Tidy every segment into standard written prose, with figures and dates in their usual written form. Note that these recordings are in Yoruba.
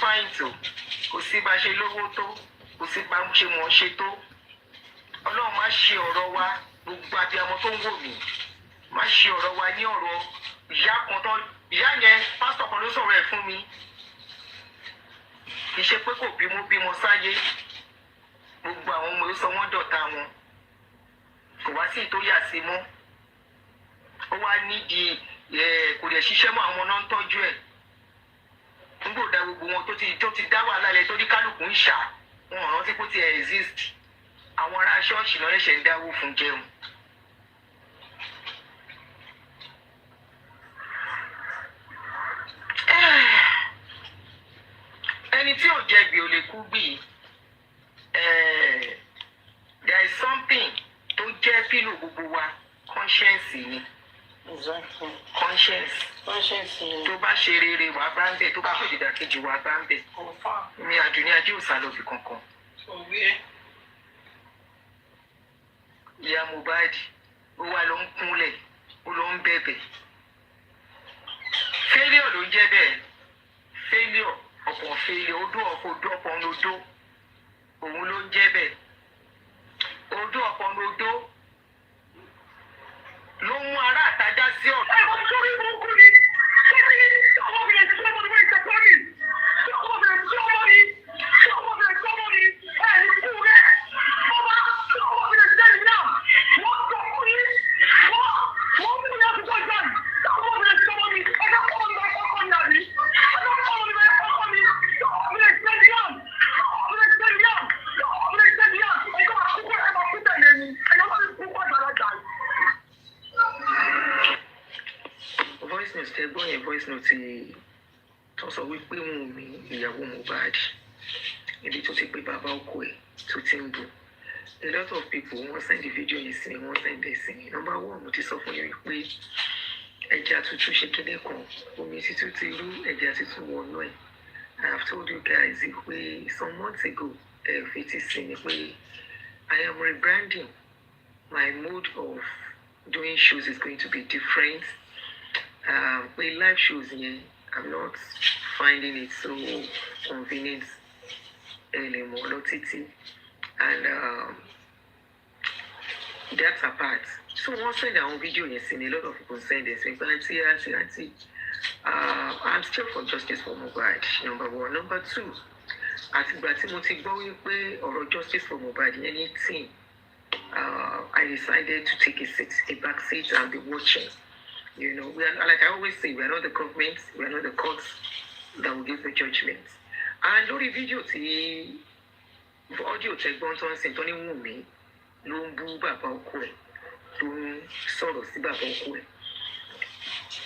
fáìn tó, kò sí bá ṣe lówó tó, kò sí bá ṣe mọ̀ ṣe tó. Ọlọ́run má ṣe ọ̀rọ̀ wa, gbogbo abiyamọ tó ń wò mí, má ṣe ọ̀rọ̀ wa ní ọ̀rọ̀ ìyá kan tó, ìyá yẹn pásítọ̀ kan ló sọ̀rọ̀ ẹ̀ fún mi. Kì í ṣe pé kò bímọ sáyé, gbogbo àwọn ọmọ sọ wọ́n dọ̀tá wọn, kò wá sí ìtòyà sí mọ́. Ó wá nídìí kò lè ṣiṣẹ́ mọ́ àwọn náà ń tọ́jú ẹ̀. Nígbò dá gbogbo wọn tó ti dá wàhálà lẹ̀ torí kálukú ń ṣà, wọn ò rántí pé ó ti exist. Àwọn ará ṣọ́ọ̀ṣì náà lẹ́sẹ̀ ń dáwó fún jẹun. Ẹni tí ò jẹ̀bi ò lè kú gbì. There is something tó jẹ́ pílò gbogbo wa, conscience ni. Exactly. Conscience. Ni. Tó bá ṣe rere wà bá ń bẹ̀, tó bá ṣe ìdàkejì wà bá ń bẹ̀. Mi àdùnní ajé ò sá lọ bí kankan. Ìyá Mohbad ó wá ló ń kúnlẹ̀, ó ló ń bẹ̀bẹ̀. Failure ló ń jẹ́ bẹ́ẹ̀. Failure ọ̀pọ̀ failure, odó ọ̀pọ̀ odó. Òun ló ń jẹ́ bẹ́ẹ̀. Odó ọ̀pọ̀ odó ló mú ará àtajà sí ọ̀dọ̀. Ẹ wọ́n sórí burúkú ni. Ọmọbìnrin tí ọmọ mi ṣe pọ́ mi. Ọmọbìnrin tí ọmọ mi. Ọmọbìnrin tí ọmọ mi. Ẹ ní kú rẹ̀. Ọmọbìnrin tẹ́lẹ̀ náà. Wọ́n sọ fún yín. Wọ́n mú mi láti tọ́jú àná. Ọmọbìnrin tí ọmọ mi. Ẹ̀ka ọmọ mi bá kọ́kọ́ ní àbí. Ẹ̀ka ọmọ mi bá kọ́kọ́ ní. Ọmọbìnrin tẹ́lẹ̀ náà. Ọmọbìnrin tẹ́lẹ̀ náà. Ọmọbìnrin tẹ́lẹ̀ náà. Ẹ̀ka àkókò ẹ̀ máa kú tẹ̀lé ni. Ẹ̀yọ́ máa ń kú pàdánù. Voice note tẹ gbọ́ yẹn, voice note tó sọ wípé Omowummi ìyàwó Mohbad ibi tó ti pé bàbá ọkọ ẹ̀ tó ti ń bù. A lot of people wọ́n send the video yìí sí mi, wọ́n send ẹ̀ sí mi. Number one, mo ti sọ fún yín wípé ẹja tuntun ṣe kéde kan, omi títún ti rú, ẹja tuntun wọnú ẹ̀. I have told you guys pé some months ago fetí sí ni pé I am rebranding. My mode of doing shows is going to be different. With live shows here, I'm not finding it so convenient anymore, and that's apart. So once send our video, yes, a lot of people send this. Auntie. I'm still for justice for Mohbad. Number one. Number two, àtìgbà tí mo ti gbọ́ wípé ọ̀rọ̀ justice for Mohbad anything, I decided to take a back seat and be watching. You know, we are, like I always say, we are not the government, we are not the courts that will give the judgment. And lórí fídíò tí audio tẹ̀gbọ́n tó ń sìn tó ní Wùnmí ló ń bú bàbá ọkọ ẹ̀, tó ń sọ̀rọ̀ sí bàbá ọkọ ẹ̀.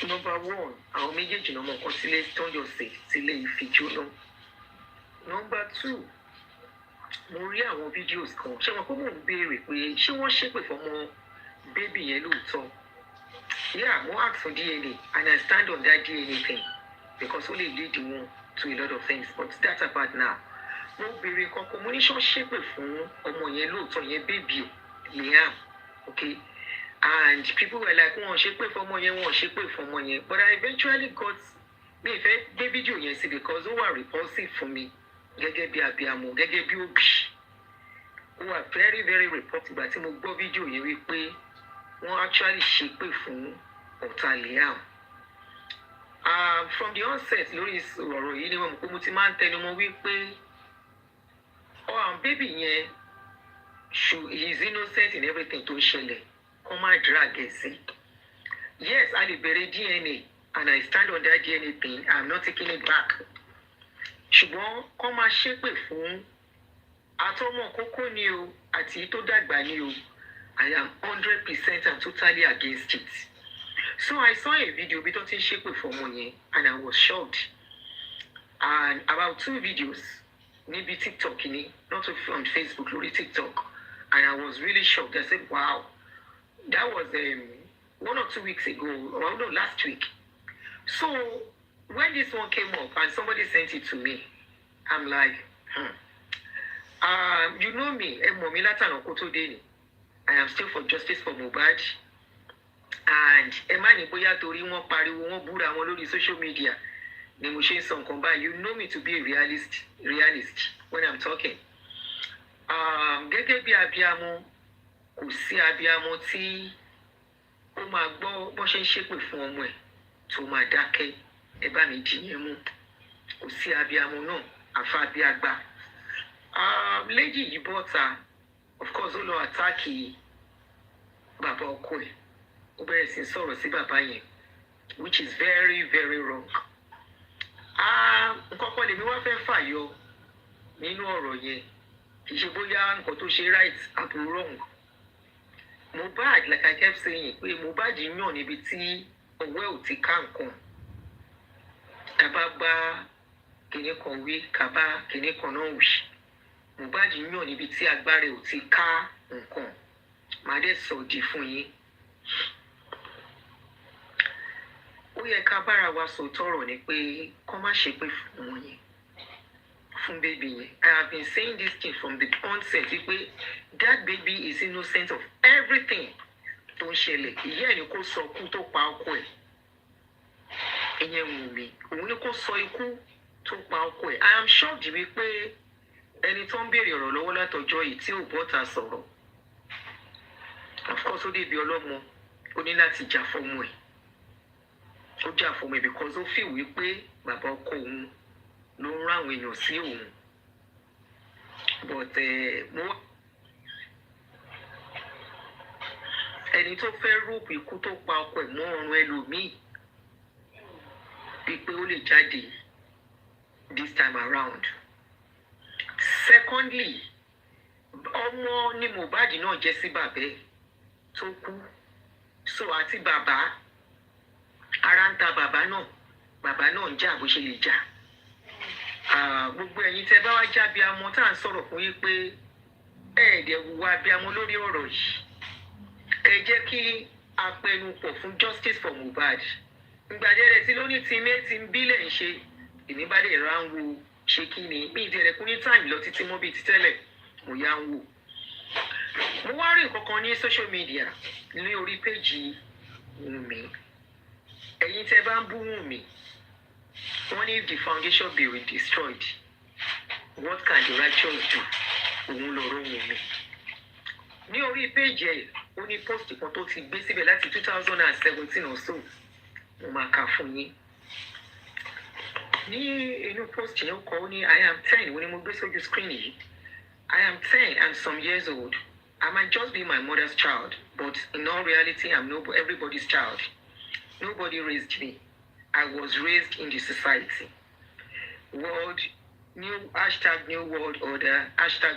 Number one, àwọn méjèèjì náà mọ̀ nǹkan sílé tó ń yọ sí sílé ìfijó náà. Number two, mo rí àwọn fídíòs kan, ṣé wọn kó mò ń béèrè pé ṣé wọ́n ṣépè fọmọ bébì yẹn lóòótọ́? Yeah, more ask for DNA, and I stand on that DNA thing because only lead one to a lot of things. But that's about now. Mo bèrè kankan, mo ní ṣé wọ́n ṣépè fún ọmọ yẹn lóòótọ́ yẹn bébì Liam, okay? And people were like, wọ́n ṣépè fún ọmọ yẹn, wọ́n ṣépè fún ọmọ yẹn. But I eventually got me ìfẹ́ gbé fídíò yẹn sí because ó wà repulsive for me. Gẹ́gẹ́ bí abiyamọ, gẹ́gẹ́ bí òbí. Ó wà very very repulsive ìgbà tí mo gbọ́ fídíò yẹn wípé wọ́n actually ṣépè fún ọ̀tá Liam. From the onset lórí ọ̀rọ̀ yìí ni wọ́n mọ̀ pé mo ti máa ń tẹnu mọ́ wípé bébì yẹn he is innocent in everything tó ṣẹlẹ̀, kó má drag ẹ̀ sí. Yes, a lè bẹ̀rẹ̀ DNA and I stand on that DNA thing. I am not taking it back. Ṣùgbọ́n kó má ṣépè fún àtọmọ kókó ni o àti tó dàgbà ni o. I am 100% and totally against it. So I saw a video bí tó ti ń ṣépè fún ọmọ yẹn and I was shocked. And about 2 videos, maybe TikTok, not on Facebook, lórí TikTok. And I was really shocked. I said, wow, that was 1 or 2 weeks ago, or no, last week. So when this one came up and somebody sent it to me, I'm like, you know me, I am still for justice for Mohbad. And Emani Boya Tori won pariwo won búra wọn lórí social media. ni mo ṣe ń sọ nǹkan báyìí. You know me to be a realist when I'm talking. Gẹ́gẹ́ bí abiyamọ, kò sí abiyamọ tí ó máa gbọ́ bó ṣe ń ṣépè fún ọmọ ẹ̀ tó máa dákẹ́. Ẹ bá mi dìyẹn mú. Kò sí abiyamọ náà àfa bí àgbà. Lady yìí bọ́ta, of course, ó lọ àtáàkì bàbá ọkọ ẹ̀. Ó bẹ̀rẹ̀ sí sọ̀rọ̀ sí bàbá yẹn, which is very, very wrong. Nǹkan kan lèmi wá fẹ́ fàyọ nínú ọ̀rọ̀ yẹn. Kì í ṣe bóyá nǹkan tó ṣe right àbí wrong. Mohbad, like I kept saying, pé Mohbad yàn níbi tí ọwọ́ ẹ̀ ò ti ká nǹkan. Kàbá bá kìnní kan wí, kàbá kìnní kan náà wí. Mohbad yàn níbi tí agbára ẹ̀ ò ti ká nǹkan. Màá dẹ̀ sọ di fún yín. Ó yẹ ká bára wa sọ tọrọ ni pé kó má ṣe pé fún wọn yẹn, fún baby yẹn. I have been saying this thing from the onset pé that baby is innocent of everything tó ń ṣẹlẹ̀. Ìyá ẹ̀ ni kó sọ ikú tó pa ọkọ ẹ̀. Ìyẹn Wùnmí, òun ni kó sọ ikú tó pa ọkọ ẹ̀. I am shocked wípé ẹni tó ń béèrè ọ̀rọ̀ lọ́wọ́ látọjọ́ yìí tí ò bọ́ta sọ̀rọ̀. Of course, ó débi ọlọ́mọ, ó ní láti jà fọ́mọ ẹ̀. Ó jà fọ́mọ ẹ̀ because ó feel wípé bàbá ọkọ òun ló ń rán àwọn èèyàn sí òun. But ẹni tó fẹ́ rúùpù ikú tó pa ọkọ ẹ̀ mọ́ ọrùn ẹlòmíì wípé ó lè jáde this time around. Secondly, ọmọ ni Mohbad náà jẹ́ sí bàbá ẹ̀ tó kú. So àti bàbá, ara ń ta bàbá náà ń jà bó ṣe lè jà. Gbogbo ẹ̀yin tẹ́ bá wá já abiyamọ tá à ń sọ̀rọ̀ fún yín pé ẹ̀ẹ́dẹ̀ wùwà abiyamọ lórí ọ̀rọ̀ yìí. Ẹ jẹ́ kí a pẹnupọ̀ fún justice for Mohbad. Ìgbàdé rẹ̀ tí lóní tí ilé ti ń bílẹ̀ ń ṣe, èmi bá dé ra ń wo ṣe kí ni. Bí ìdẹ̀rẹ̀ kún ní time lọ títí mọ́ bíi ti tẹ́lẹ̀, mo yá ń wò. Mo wá rí nǹkan kan ní social media ní orí péjì Wùnmí. Ẹ̀yin tẹ́ bá ń bú Wùnmí, wọ́n ní if the foundation be destroyed, what can the righteous do? Òun lọ̀rọ̀ Wùnmí. Ní orí péjì ẹ̀, ó ní post kan tó ti gbé síbẹ̀ láti 2017 or so. Mo máa kà fún yín. Ní inú post yẹn ó kọ ó ní I am 10, wọ́n ní mo gbé sójú screen yìí. I am 10 and some years old. I might just be my mother's child, but in all reality, I'm everybody's child. Nobody raised me. I was raised in the society. New world order,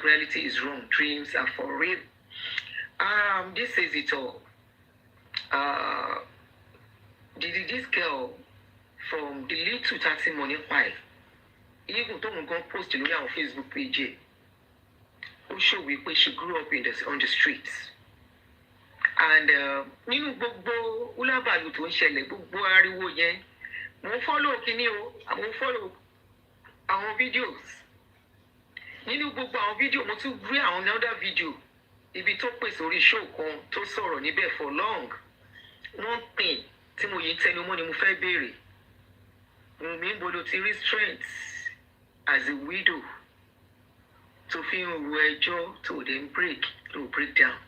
reality is wrong. Dreams are for real. This says it all. This girl from the little taxi money file, even though I'm going to post it on Facebook page, ó show wípé she grew up on the streets. And nínú gbogbo ulabalu tó ń ṣẹlẹ̀, gbogbo ariwo yẹn, mo follow kíní o, mo follow àwọn videos. Nínú gbogbo àwọn video, mo tún rí àwọn another video ibi tó pè sórí show kan tó sọ̀rọ̀ níbẹ̀ for long. One thing tí mo yìí tẹnu mọ́ ni mo fẹ́ béèrè. Wùnmí ń bolo ti rí strength as a widow tó fi ń ru ẹjọ́ tó dé ń break down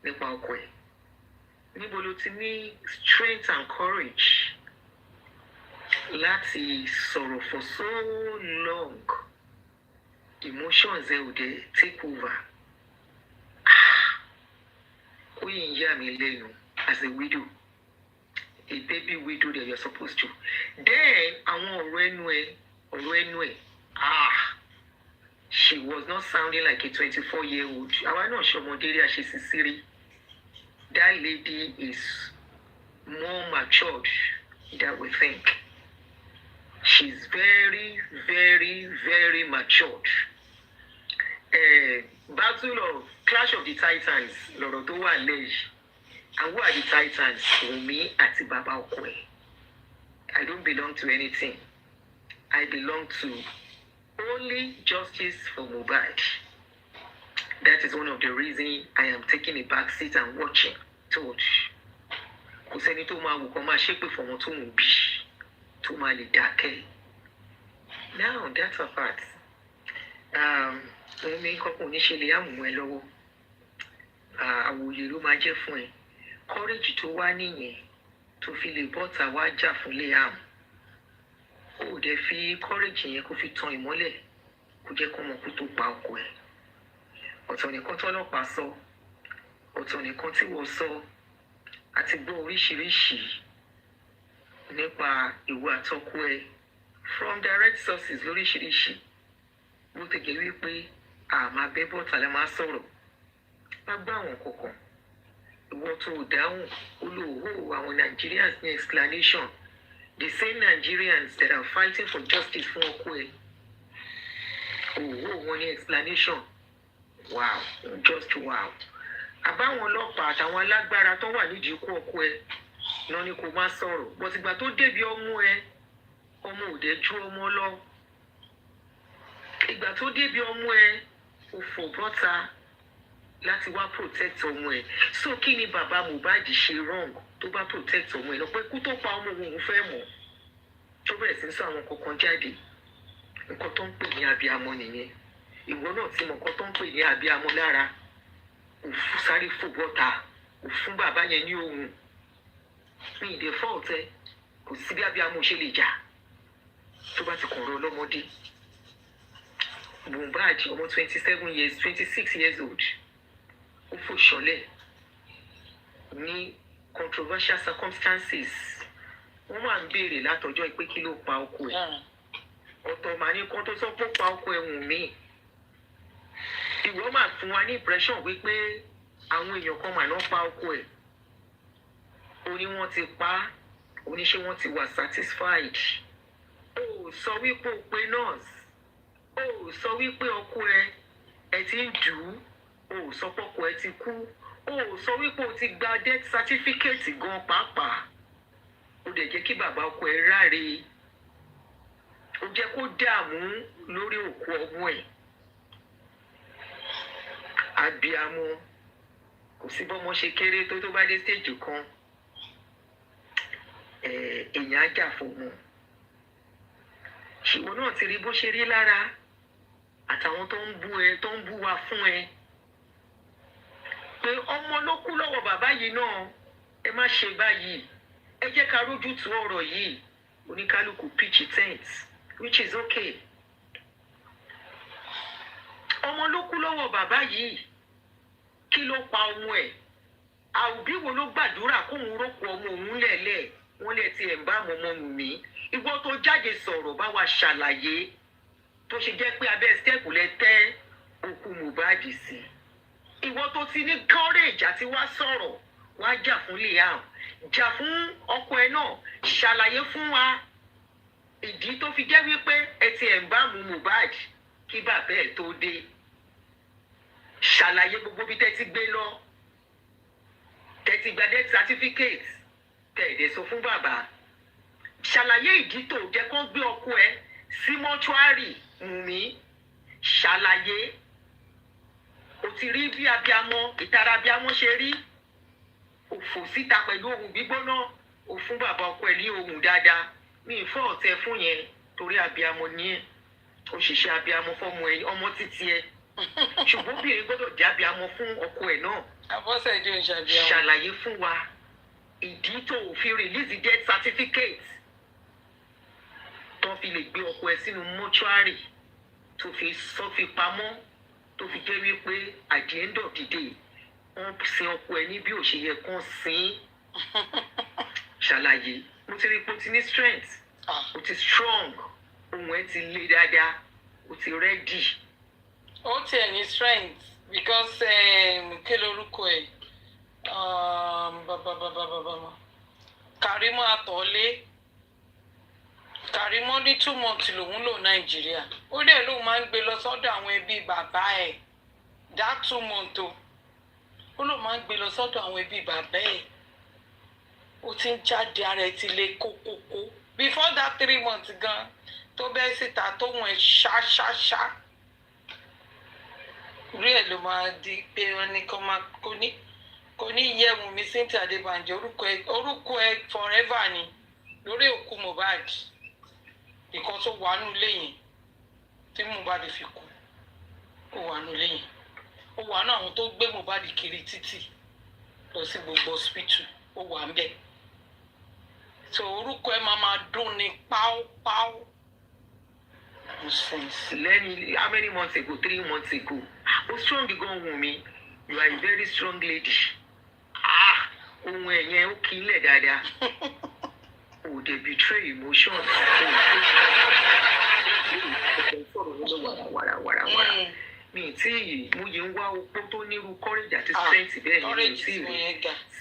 nípa ọkọ ẹ̀. Níbo ló ti ní strength and courage láti sọ̀rọ̀ for so long? Emotions ẹ̀ ò dé take over. Ó yìí ń yà mí lẹ́nu as a widow, a baby widow that you're supposed to. Then àwọn ọ̀rọ̀ ẹnu ẹ̀, she was not sounding like a 24-year-old. Àwa náà ṣọmọdé rí àṣesísírí. That lady is more matured than we think. She's very, very, very matured. Battle of Clash of the Titans, lọ́rọ̀ tó wà lẹ́yìn. And who are the Titans? Wùnmí àti bàbá ọkọ ẹ̀. I don't belong to anything. I belong to only justice for Mohbad. That is one of the reasons I am taking a back seat and watching. Told. Kò sẹ́ni tó máa wù kó máa ṣépè fọmọ tó ń bí. tó máa lè dákẹ́. Now that's apart. Òun mi kọ́kọ́ oníṣe lè àmú ẹ lọ́wọ́. Àwòye ló máa jẹ́ fún ẹ. Courage tó wá nìyẹn tó fi lè bọ́ta wá jà fún Liam. Ó dẹ̀ fi courage yẹn kó fi tan ìmọ́lẹ̀ kó jẹ́ kó mọ̀ kó tó pa ọkọ ẹ̀. Ọ̀tọ̀ nìkan tọ́lọ́pàá sọ, ọ̀tọ̀ nìkan tí wọ́n sọ, àti gbọ́ oríṣiríṣi nípa ìwọ àtọkọ ẹ̀ from direct sources lóríṣiríṣi. Bó ti jẹ́ wípé àmà bẹ́ bọ́ta lẹ́ máa sọ̀rọ̀. Má gbá àwọn kọ̀ọ̀kan. Ìwọ tó dáhùn olóòwò àwọn Nigerians ní explanation. The same Nigerians that are fighting for justice fún ọkọ ẹ̀. Òwò wọn ní explanation. Wow, just wow. Àbáwọn ọlọ́pàá àtàwọn alágbára tó wà nídìí ikú ọkọ ẹ̀ náà ni kò má sọ̀rọ̀. But ìgbà tó débi ọmọ ẹ̀, ọmọ ò dẹ̀ ju ọmọ lọ. Ìgbà tó débi ọmọ ẹ̀, ó fò bọ́ta láti wá protect ọmọ ẹ̀. So kí ni bàbá Mohbad ṣe wrong tó bá protect ọmọ ẹ̀ lọ pé kú tó pa ọmọ òun fẹ́ mọ̀ tó bẹ̀rẹ̀ sí sọ àwọn kankan jáde. Nǹkan tó ń pè ní abiyamọ nìyẹn. Ìwọ náà ti mọ nǹkan tó ń pè ní abiyamọ lára. Òfú sáré fò bọ́ta, òfún bàbá yẹn ní ohun. Ní ìdè fọ́ọ̀tẹ́, kò sí bí abiyamọ ṣe lè jà tó bá ti kọ̀rọ̀ ọlọ́mọdé. Mohbad ọmọ 26 years old. Ó fò ṣọlẹ̀ ní controversial circumstances. Wọ́n máa ń béèrè látọjọ́ pé kí ló pa ọkọ ẹ̀. Ọ̀tọ̀ màá ní kan tó sọ pé ó pa ọkọ ẹ̀ Wùnmí. Ìwọ máa fún wa ní impression wípé àwọn èèyàn kan mà náà pa ọkọ ẹ̀. Ó ní wọ́n ti pa á, ó ní ṣé wọ́n ti wà satisfied. Ó sọ wípé ó pe nurse. Ó sọ wípé ọkọ ẹ ti ń dù ú. Ó sọ pé ọkọ ẹ ti kú. Ó sọ wípé ó ti gba death certificate gan pàápàá. Ó dẹ̀ jẹ́ kí bàbá ọkọ ẹ ráre. Ó jẹ́ kó dààmú lórí òkú ọmọ ẹ̀. Abiyamọ kò sí bọ́mọ ṣe kéré tó bá dé stage kan. Èèyàn á jà fọmọ. Ṣùgbọ́n náà ti rí bó ṣe rí lára àtàwọn tó ń bú ẹ tó ń bú wa fún ẹ. Pé ọmọ ló kú lọ́wọ́ bàbá yìí náà, ẹ má ṣe báyìí. Ẹ jẹ́ ká rójú tu ọ̀rọ̀ yìí. Oníkálukú pitch tent, which is okay. Ọmọ ló kú lọ́wọ́ bàbá yìí. Kí ló pa ọmọ ẹ̀? Àwùbí wo ló gbàdúrà kóun rókò ọmọ òun lẹ̀lẹ̀? Wọ́n lè ti ẹ̀ ń bá Omowummi. Ìwọ tó jáde sọ̀rọ̀ bá wa ṣàlàyé tó ṣe jẹ́ pé abẹ́ step lẹ tẹ́ òkú Mohbad sí. Ìwọ tó ti ní courage àti wá sọ̀rọ̀ wá jà fún Liam, jà fún ọkọ ẹ náà, ṣàlàyé fún wa ìdí tó fi jẹ́ wípé ẹ ti ẹ̀ ń bá Mohbad kí bàbá ẹ̀ tó dé. Ṣàlàyé gbogbo bí tẹ́ ti gbé lọ, tẹ́ ti gba death certificate, tẹ́ ẹ̀dẹ̀ sọ fún bàbá. Ṣàlàyé ìdí tó jẹ́ kó gbé ọkọ ẹ sí mọ́ṣúárì Wùnmí. Ṣàlàyé. O ti rí bí abiyamọ, ìtara abiyamọ ṣe rí. O fò síta pẹ̀lú ohùn gbígbóná. O fún bàbá ọkọ ẹ̀ ní ohùn dáadáa. Mi ì fọ́ ọ̀tẹ̀ fún yẹn torí abiyamọ ní ẹ̀. O ṣiṣẹ́ abiyamọ fọ́mọ ẹ, ọmọ títí ẹ. Ṣùgbọ́n obìnrin gbọ́dọ̀ jẹ́ abiyamọ fún ọkọ ẹ̀ náà. Àbọ̀sẹ̀ jẹ́ ìṣàbíyamọ. Ṣàlàyé fún wa ìdí tó fi release death certificate tó fi lè gbé ọkọ ẹ sínú mọ́ṣúárì tó fi pamọ́ tó fi jẹ́ wípé at the end of the day wọ́n sin ọkọ ẹ ní bí ò ṣe yẹ kán sin. Ṣàlàyé. Mo ti rí pé o ti ní strength, o ti strong, ohun ẹ ti le dáadáa, o ti ready. Ó tiẹ̀ ní strength because kí lorúkọ ẹ̀ Karimot àtọ̀lé. Karimot ní 2 months lòun lò Nàìjíríà. Ó dẹ̀ lóun máa ń gbé lọ sọ́dọ̀ àwọn ẹbí bàbá ẹ̀. That 2 months o. Ó lóun máa ń gbé lọ sọ́dọ̀ àwọn ẹbí bàbá ẹ̀. Ó ti ń jáde ara ẹ̀ ti lé kókókó. Before that 3 months gan tó bẹ́ẹ̀ síta tóun ẹ̀ ṣáṣáṣá. Rí ẹ̀ ló máa di pé wọ́n ní kò ní yẹ Wùnmí Cynthia Adébánjọ orúkọ ẹ̀ forever ni lórí òkú Mohbad. because ó wà nù lẹ́yìn tí Mohbad fi kú ó wà nù lẹ́yìn ó wà nù àwọn tó gbé Mohbad kiri títì lọ sí gbogbo hospital ó wà ń bẹ̀ so orúkọ ẹ̀ máa dún ní páúpáú. Lenny, how many months ago? 3 months ago. Oh, strong Omowummi. You are a very strong lady. Okay, dada. Oh, they betray emotions. Me see, moving wow, Potoni, courage at the strength, then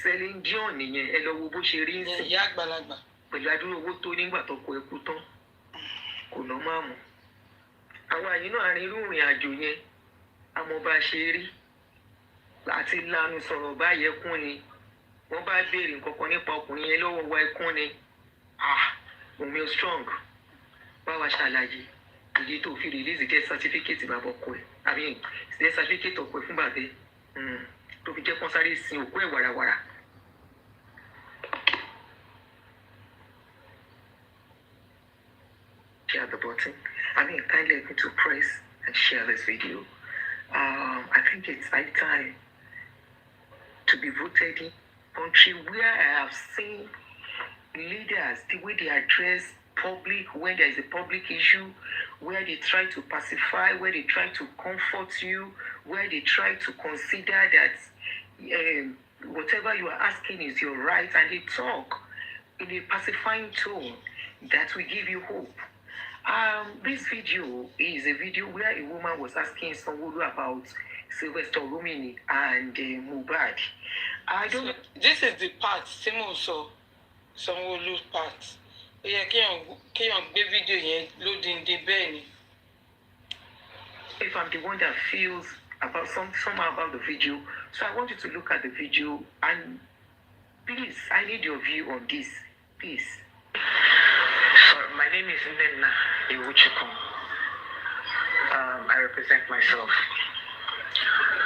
selling Johnny, hello, Busherin, Yagbalagba. But I don't know what to name but to put on. Konomamu. Àwa yìí náà rí irú ìrìn àjò yẹn àmọ́ bá ṣe rí láti lanu sọ̀rọ̀ báyìí ẹkún ni wọ́n bá béèrè nǹkan kan nípa ọkùnrin yẹn lọ́wọ́ wa ẹkún ni Wunmi strong bá wa ṣàlàyé ìdí tó fi release death certificate bàbá ọkọ ẹ̀ àbí death certificate ọkọ ẹ̀ fún bàbá ẹ̀ tó fi jẹ́ kán sáré sin òkú ẹ̀ wàràwàrà. Share the button. Kindly help me to press and share this video. I think it's high time to be voted in a country where I have seen leaders, the way they address public, when there is a public issue, where they try to pacify, where they try to comfort you, where they try to consider that whatever you are asking is your right, and they talk in a pacifying tone that will give you hope. This video is a video where a woman was asking someone about Sylvester Romini and Mohbad. I don't know. This is the part, Simon saw Sanwo-Olu's part. Yeah, kéèyàn gbé video yẹn lódìndín bẹ́ẹ̀ ni. If I'm the one that feels about somehow about the video, so I want you to look at the video and please, I need your view on this, please. My name is Nena Iwuchukwu. I represent myself.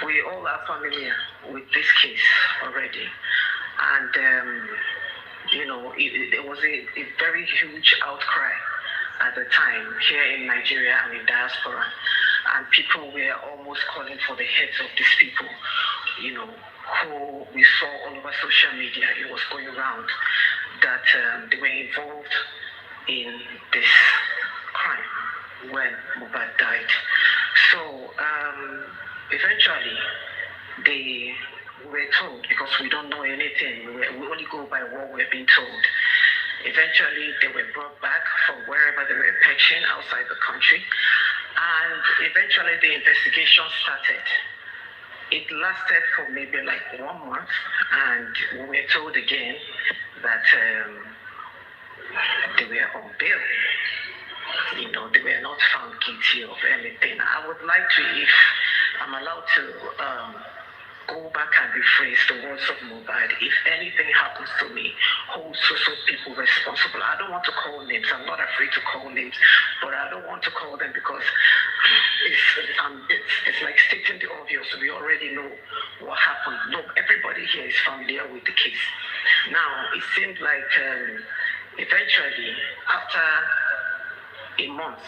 We all are familiar with this case already. And, there was a very huge outcry at the time here in Nigeria and in diaspora. And people were almost calling for the heads of these people, who we saw all over social media. It was going around that they were involved in this crime when Mohbad died. So eventually they were told, because we don't know anything, we only go by what we're being told. Eventually they were brought back from wherever they were perching outside the country, and eventually the investigation started. It lasted for maybe like 1 month, and we were told again that they were on bail. They were not found guilty of anything. I would like to, if I'm allowed to, go back and rephrase the words of Mohbad. If anything happens to me, hold so people responsible. I don't want to call names. I'm not afraid to call names, but I don't want to call them because it's like stating the obvious. We already know what happened. No, everybody here is familiar with the case. Now, it seemed like eventually, after a month,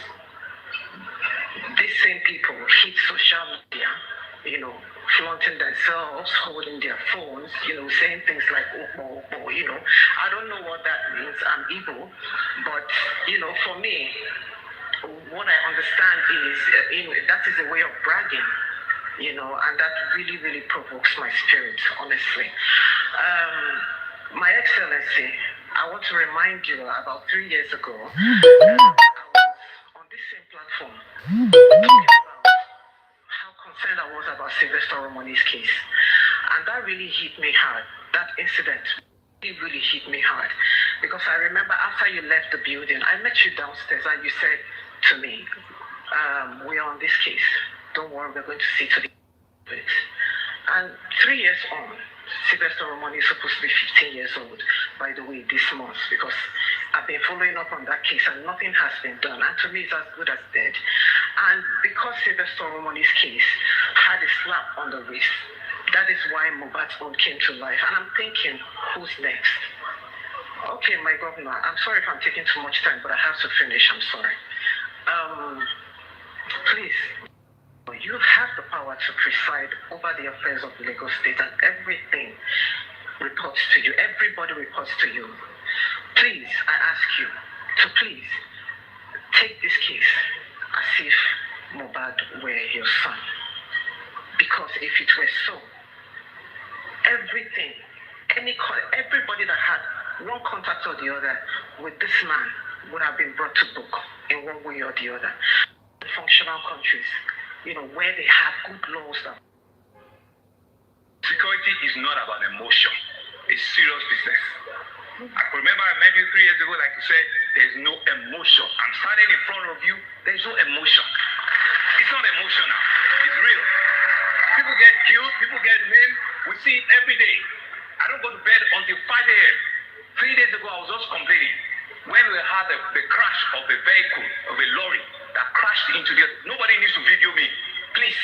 these same people hit social media, flaunting themselves, holding their phones, saying things like, oh, I don't know what that means. I'm Igbo, but, for me, what I understand is, that is a way of bragging, and that really, really provokes my spirit, honestly. My Excellency, I want to remind you about 3 years ago, I was on this same platform talking about how concerned I was about Sylvester Romani's case. And that really hit me hard. That incident really hit me hard. Because I remember after you left the building, I met you downstairs and you said to me, we are on this case. Don't worry, we're going to see to the it. And 3 years on, Sylvester Romani is supposed to be 15 years old, by the way, this month, because I've been following up on that case and nothing has been done. And to me, it's as good as dead. And because Sylvester Romani's case had a slap on the wrist, that is why Mohbad's own came to life. And I'm thinking, who's next? Okay, my governor, I'm sorry if I'm taking too much time, but I have to finish. I'm sorry. Please, you have the power to preside over the affairs of Lagos State, and everything reports to you. Everybody reports to you. Please, I ask you to please take this case as if Mohbad were your son. Because if it were so, everything, everybody that had one contact or the other with this man would have been brought to book in one way or the other. Functional countries, where they have good laws. Security is not about emotion. It's serious business. I remember I met you 3 years ago, like you said, there's no emotion. I'm standing in front of you, there's no emotion. It's not emotional. It's real. People get killed, people get maimed. We see it every day. I don't go to bed until 5 a.m. 3 days ago, I was just complaining. When we had the crash of a vehicle, of a lorry that crashed into the... Nobody needs to video me. Please.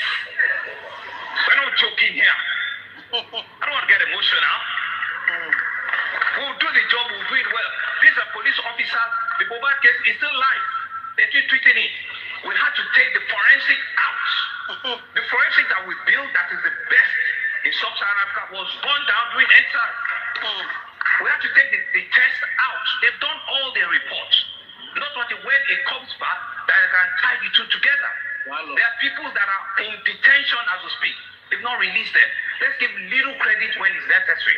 We're not joking here. I don't want to get emotional. We'll do the job, we'll do it well. These are police officers. The Mohbad case is still live. They're still treating it. We had to take the forensic out. The forensic that we built, that is the best in Sub-Saharan Africa, was burned down during EndSARS. We have to take the test out. They've done all their reports. Not until when it comes back that I can tie the two together. Wow. There are people that are in detention as we speak. They've not released them. Let's give little credit when it's necessary.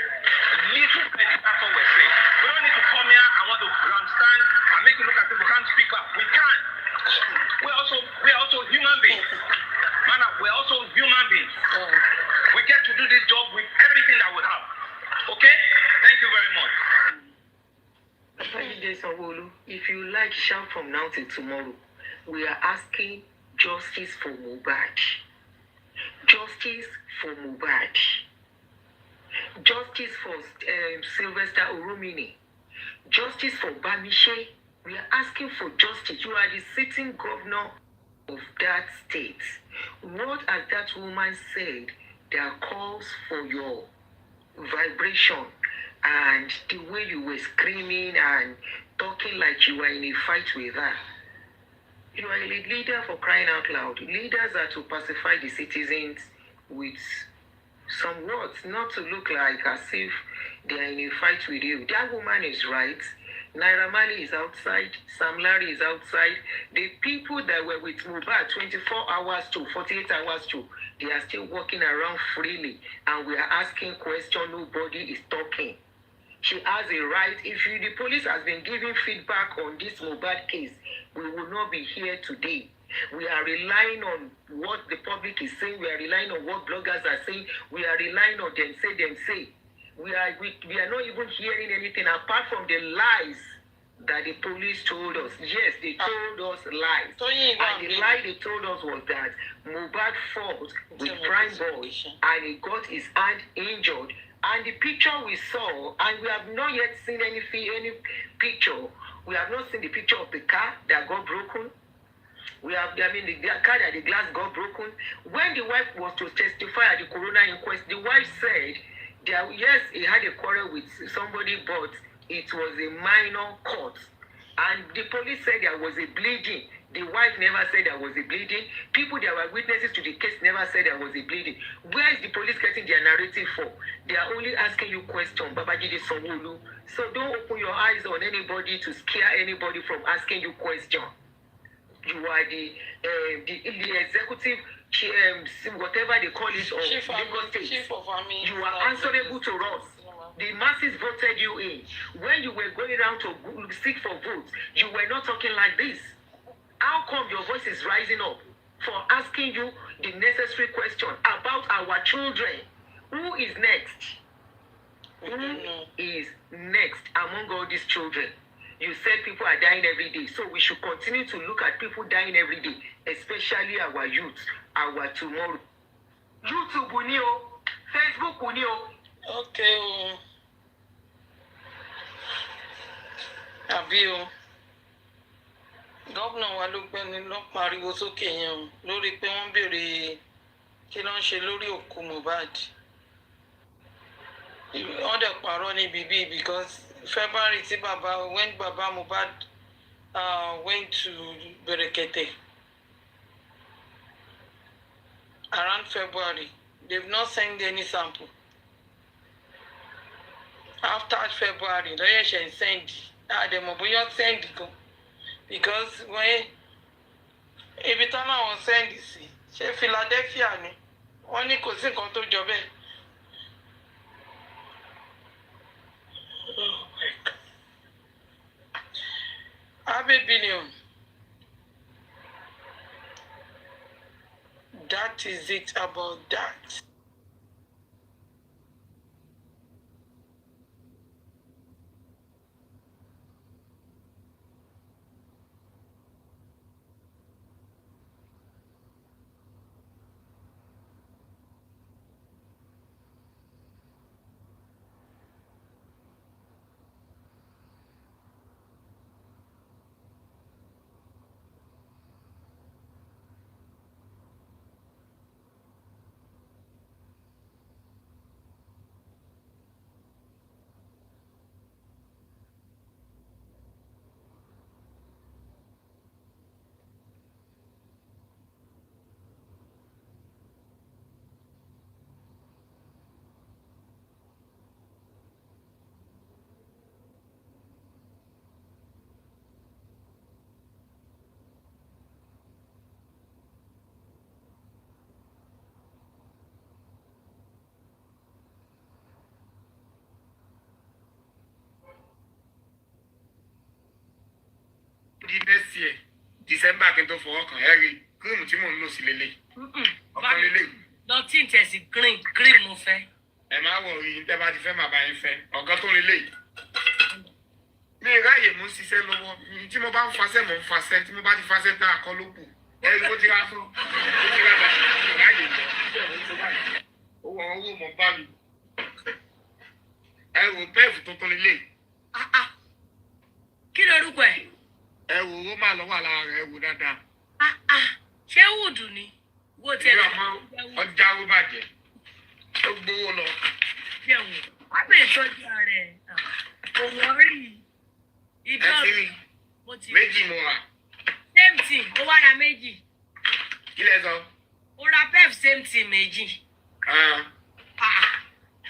Little credit, that's what we're saying. We don't need to come here and want to grandstand and make you look at people who can't speak up. We can. We're also human beings. Man, we're also human beings. We get to do this job with everything that we have. Okay? Thank you very much. If you like, shout from now till tomorrow. We are asking justice for Mohbad. Justice for Mohbad. Justice for Sylvester Oromini. Justice for Bamishe. We are asking for justice. You are the sitting governor of that state. What has that woman said that calls for your vibration and the way you were screaming and talking like you were in a fight with her? You are a leader, for crying out loud. Leaders are to pacify the citizens with some words, not to look like as if they are in a fight with you. That woman is right. Naira Marley is outside. Sam Larry is outside. The people that were with Mohbad 24 hours to 48 hours to, they are still walking around freely. And we are asking questions. Nobody is talking. She has a right. If the police has been giving feedback on this Mohbad case, we will not be here today. We are relying on what the public is saying. We are relying on what bloggers are saying. We are relying on them say. We are not even hearing anything apart from the lies that the police told us. Yes, they told us lies. And the lie they told us was that Mohbad fought with Prime Boy and he got his hand injured. And the picture we saw, and we have not yet seen any picture. We have not seen the picture of the car that got broken. The car that the glass got broken. When the wife was to testify at the coroner inquest, the wife said that yes, he had a quarrel with somebody, but it was a minor cut. And the police said there was a bleeding. The wife never said there was a bleeding. People that were witnesses to the case never said there was a bleeding. Where is the police getting their narrative for? They are only asking you questions, Babajide Sanwo-Olu. So don't open your eyes on anybody to scare anybody from asking you questions. You are the executive, whatever they call it, of Lagos State. You are answerable to us. The masses voted you in. When you were going around to seek for votes, you were not talking like this. How come your voice is rising up for asking you the necessary question about our children? Who is next? Who is next among all these children? You said people are dying every day, so we should continue to look at people dying every day, especially our youth, our tomorrow. YouTube, Facebook, Okay. Àbí o. Gómìnà wa ló gbẹ́ni ló pariwo sókè yẹn o lórí pé wọ́n béèrè kí ló ń ṣe lórí òkú Mohbad. Wọ́n dẹ̀ parọ́ níbi bíi because February tí bàbá when Baba Mohbad went to Berekete around February. They've not sent any sample. After February, they should send. They must send because when every time I was send this, ṣé Philadelphia ni wọ́n ní kò sí nǹkan tó jọ bẹ́ẹ̀. Oh my God. Half a billion. That is it about that. Di next year December kí n tó fọwọ́ kàn ẹ́ rí cream tí mò ń lò sí lélẹ̀. Ọkàn lélẹ̀. Nothing tẹ̀sí cream mo fẹ́. Ẹ máa wọ̀ orí tẹ́ bá ti fẹ́ màá bá yín fẹ́ ọ̀gá tó lélẹ̀. Mi ráyè mú ṣiṣẹ́ lọ́wọ́ tí mo bá ń fasẹ́ mò ń fasẹ́ tí mo bá ti fasẹ́ tá a kọ́ ló kù. Ẹ ló ti ra fún ó ti ra bàtà ráyè lọ owó mọ̀ bá mi. Ẹ wò pẹ́ẹ̀fù tuntun lélẹ̀. Kí lorúkọ ẹ̀? Ẹ wò ó máa lọ wà lára rẹ̀ ẹ wò dáadáa. Ṣé wùdù ni? Wo tiẹ̀ lọ. Ọjà ó bàjẹ́. Ó gbowó lọ. Jẹun. Abẹ́ ìtọ́jú ara ẹ̀. Òwò rí. Ìbọn mo ti. Méjì mo rà. Same thing. Ó wá ra méjì. Kí lẹ sọ? Ó ra pep same thing méjì.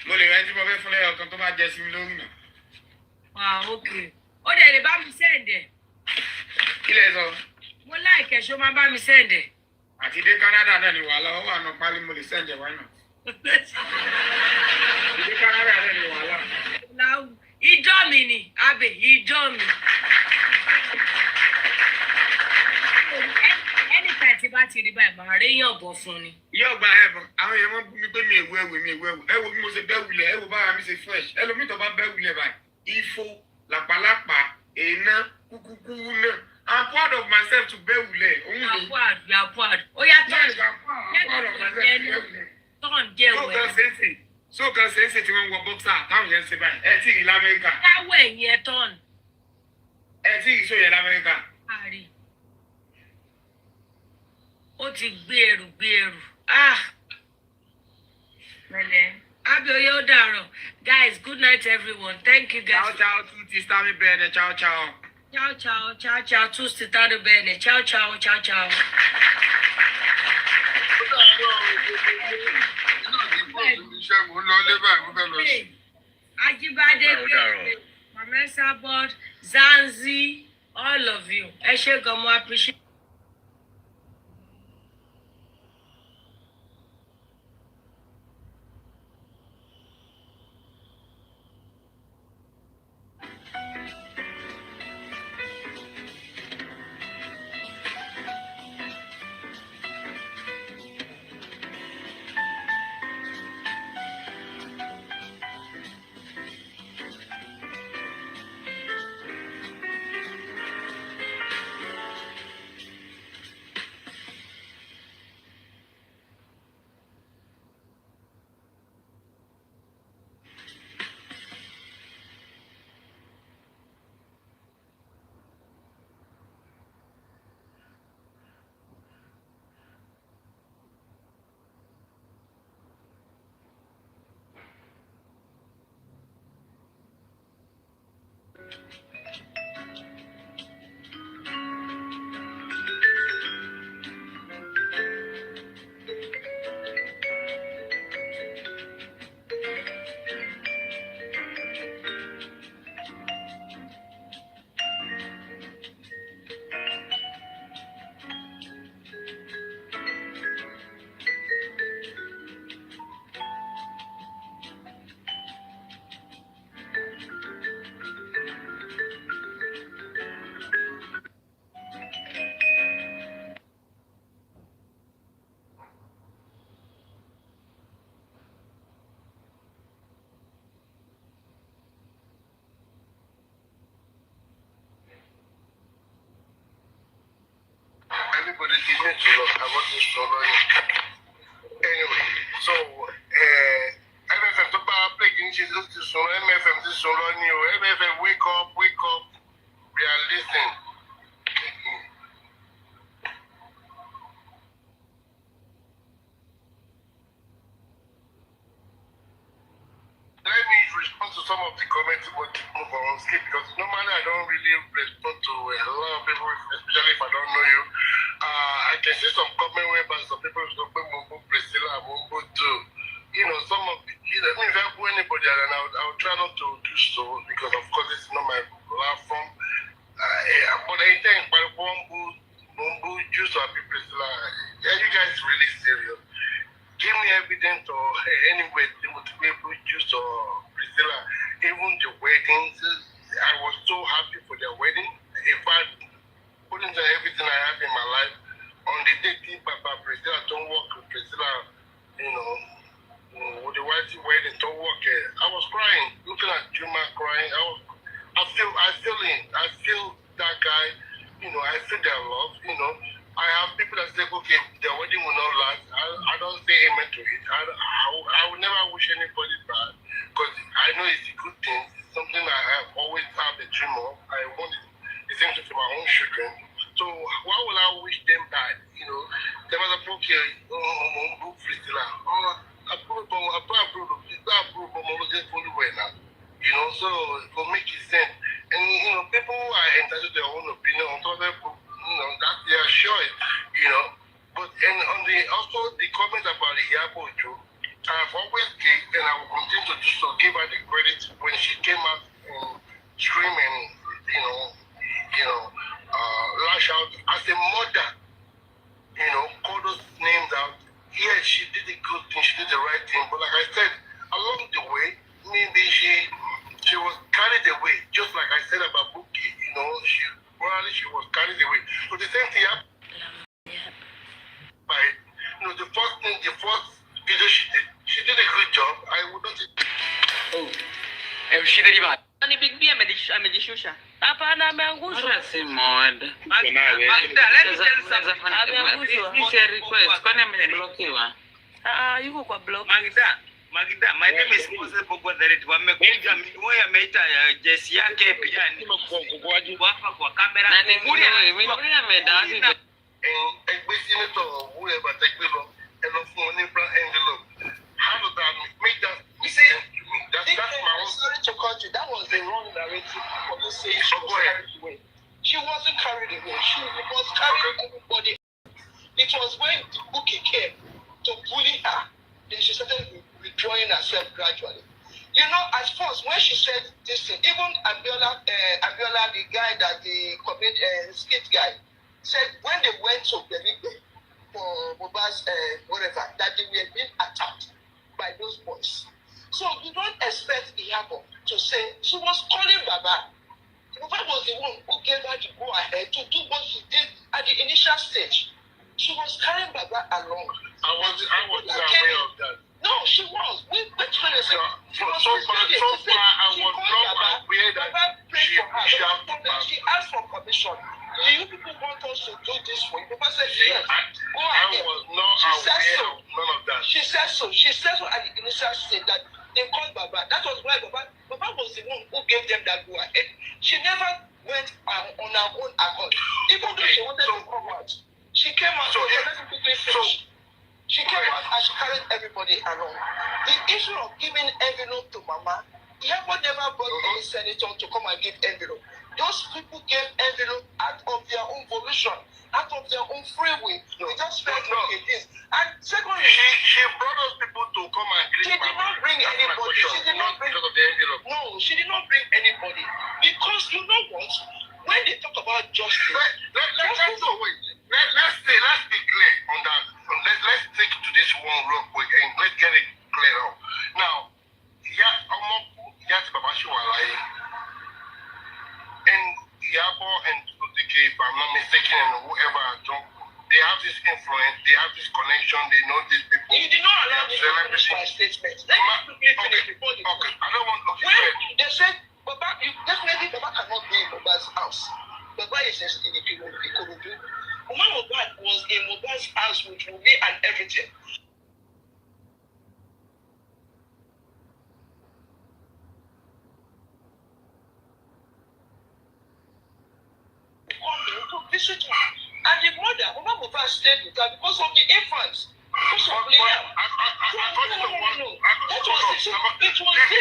Mo lè rẹ́ tí mo fẹ́ fún lẹ́yìn ọkàn tó bá jẹ sí mi lórí náà. Okay. Ó dẹ̀ lè bá mi sẹ́ǹdẹ̀. Kí lẹ sọ? Mo láìkẹ́ ṣó máa bá mi sẹ́ǹdẹ̀. Àti dé Canada náà ni wàhálà ó wà náà pálí mo lè sẹ́ǹdẹ̀ wáyé náà. Ìdí Canada náà ni wàhálà. Ìjọ mi ni, Abe, ìjọ mi. Anytime tí bá ti rí báyìí, màá rí yàn bọ̀ fún ni. Yóò gba ẹ̀bùn. Àwọn èèyàn máa ń bú mi pé mi èwu ẹ̀wù mi èwu ẹ̀wù. Ẹ wo bí mo ṣe bẹ́ wulẹ̀, ẹ wo báwa mi ṣe fresh. Ẹlòmíì tó bá bẹ́ wulẹ̀ báyìí. Ifo, làpálàpá, èèná, kúkúkú náà. I'm proud of myself to bẹ́ wulẹ̀. You are proud. Ó yá tán. Yes, I'm proud of myself to bẹ́ wulẹ̀. Tán jẹ́ wẹ̀. So kan ṣe tí wọ́n wọ bọ́ksà táwọn yẹn ń ṣe báyìí. Ẹ tí ì l'Amẹ́ríkà. Káwọ̀ ẹ̀yìn ẹ̀ tán. Ẹ tí ì sóyè l'Amẹ́ríkà. Àrí. Ó ti gbé ẹrù. Mẹ́lẹ̀. Abioye ó dàrọ̀. Guys, good night everyone. Thank you guys. Ciao, tutti, stammi bene. Ciao. Ciao. Tu stai stando bene. Ciao. Ajibade, Mama Sabot, Zanzi, all of you. I ṣé gan, mo appreciate. the TV to look. I want this to anyway, so MFM to power play Guinness to so MFM to so new. MFM wake up. We are listening. Let me respond to some of the comments about move on skip because normally I don't really respond to a lot of people, especially if I don't know you. I can see some comment whereby some people will say Mumbo Priscilla, Mumbo too. Some of the, if I go anybody, then I would try not to do so because of course it's not my platform. But I think by Mumbo juice or Priscilla, you guys really serious. Give me evidence or anyway, they would be able to use Priscilla. Even the weddings, I was so happy for their wedding. In fact, putting everything I have in my life on the day Papa Priscilla don't work with Priscilla, with the white wedding don't work. I was crying, looking at Juma crying. I feel that guy, I feel their love, I have people that say, okay, their wedding will not last. I don't say amen to it. I will never wish anybody bad because I know it's a good thing. It's something I have always had a dream of. I want the same thing to my own children. So why will I wish them bad? There was a book here, so it will make it sense. And people are entitled to their own opinion on top of that book. That's their choice, But also the comment about the Iyabo, I've always given, and I will continue to do so, give her the credit when she came out and screaming, lash out as a mother, call those names out. Yes, she did a good thing, she did the right thing, but like I said, along the way, maybe she was carried away, just like I said about Buki, she was carried away. So the same thing happened. The first video she did a good job. I would not say. Oh, she did it. Ani big B amejishusha. Hapana, ameangushwa. Si mod. Magda, let me tell you something. This is a request. Kwani ameblokiwa? Yuko kwa block. Magda, my name is Moses Bogwadharit. Wamekuja wewe ameita jesi yake pia ni hapa kwa kamera. Na mimi ameenda Egbe senator or whoever take below and of money envelope. How does that make that sense to me? That's my own. Sorry to cut you. That was the wrong narrative. People say she was carried away. She wasn't carried away. She was carrying everybody. It was when the bookie came to bully her, then she started withdrawing herself gradually. At first, when she said this thing, even Abiola, the guy that the skit guy, said when they went to Beribe for Moba's whatever, that they were being attacked by those boys. So you don't expect Iyabo to say she was calling Baba. Baba was the one who gave her to go ahead to do what she did at the initial stage. She was carrying Baba along. I wasn't aware of that. No, she was. We went to the same. So far, I was not aware that she asked for permission. You people want us to do this for you? Papa said yes. Go ahead. I was not aware of none of that. She said so. She said so at the initial stage that they called Baba. That was why Baba was the one who gave them that go ahead. She never went on her own accord. Even though she wanted to come out, she came out. So let me quickly finish. She came out and she carried everybody along. The issue of giving envelope to Mama, Iyabo never brought any senator to come and give envelope. Those people gave envelope out of their own volition, out of their own free will. They just felt like it is. And secondly, she brought those people to come and greet. She did not bring anybody. She did not bring because of the envelope. No, she did not bring anybody. Because you know what? When they talk about justice, let's be clear on that. Let's take to this one real quick and let's get it clear out. Now, and Iyabo and if I'm not mistaken, and whoever they have this influence, they have this connection, they know these people. You did not allow me to finish my statement. Let me quickly finish before you. Okay, I don't want. Okay, when they said, Baba, Baba cannot be in Baba's house. Baba is in Ikorodu. Mohbad was in Mohbad's house with Wunmi and everything. Coming to visit her. And the mother, Mohbad stayed with her because of the infants. Because of Liam. No. That was it. It was this.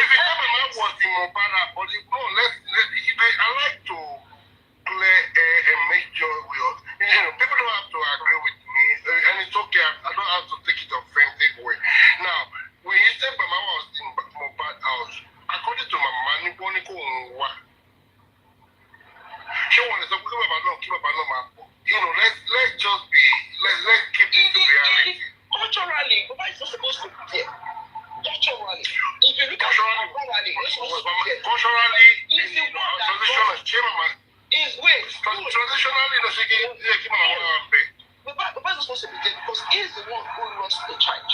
Was in Mobana, but no, I like to clear and make sure people don't have to agree with me, and it's okay. I don't have to take it offensive way. Now, when you said Mama was in Mobad house, according to my man, she wanted to keep up let's just be, let's keep it to reality. Culturally, Mama is not supposed to be there. Culturally, if you look at culturally, culturally, traditionally, Baba is supposed to be there because he is the one who lost the child,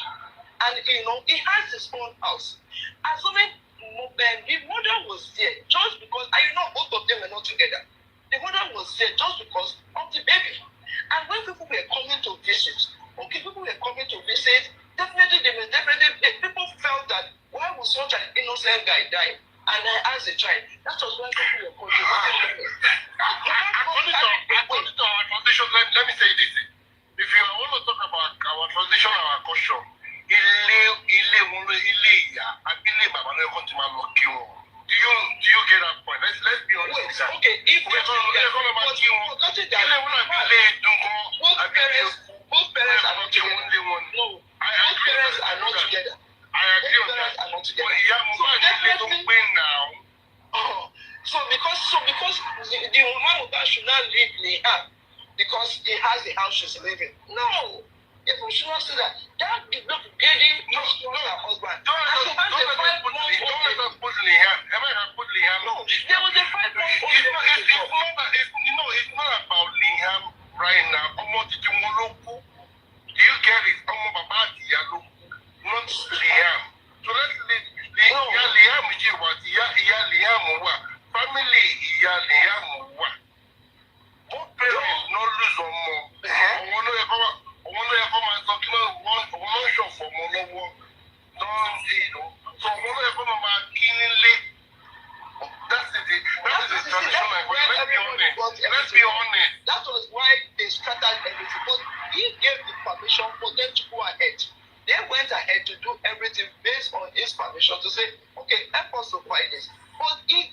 and he has his own house. Assuming the mother was there just because, both of them were not together. The mother was there just because of the baby, and when people were coming to visit, definitely people felt that why would such an innocent guy die? And I asked the child, that was why people were contributing. According to our tradition, let me say this. If you want to talk about our tradition, our culture, do you get that point? Let's be honest with that. Okay, if both parents are not together. No, both parents are not together. I agree on that. So definitely win now. So because the woman should not leave Liam because he has the house she's living. No. People should not say that. That did not getting just her husband. Don't let us put Liam. No. There was a 5 months. It's not about Liam right now. Do you get it? Not Liam. So let's Liam family Liam. Both parents not lose on more. That's the tradition. Let's be honest. That was why they scattered everything. But he gave the permission for them to go ahead. They went ahead to do everything based on his permission to say, okay, help us to fight this. But he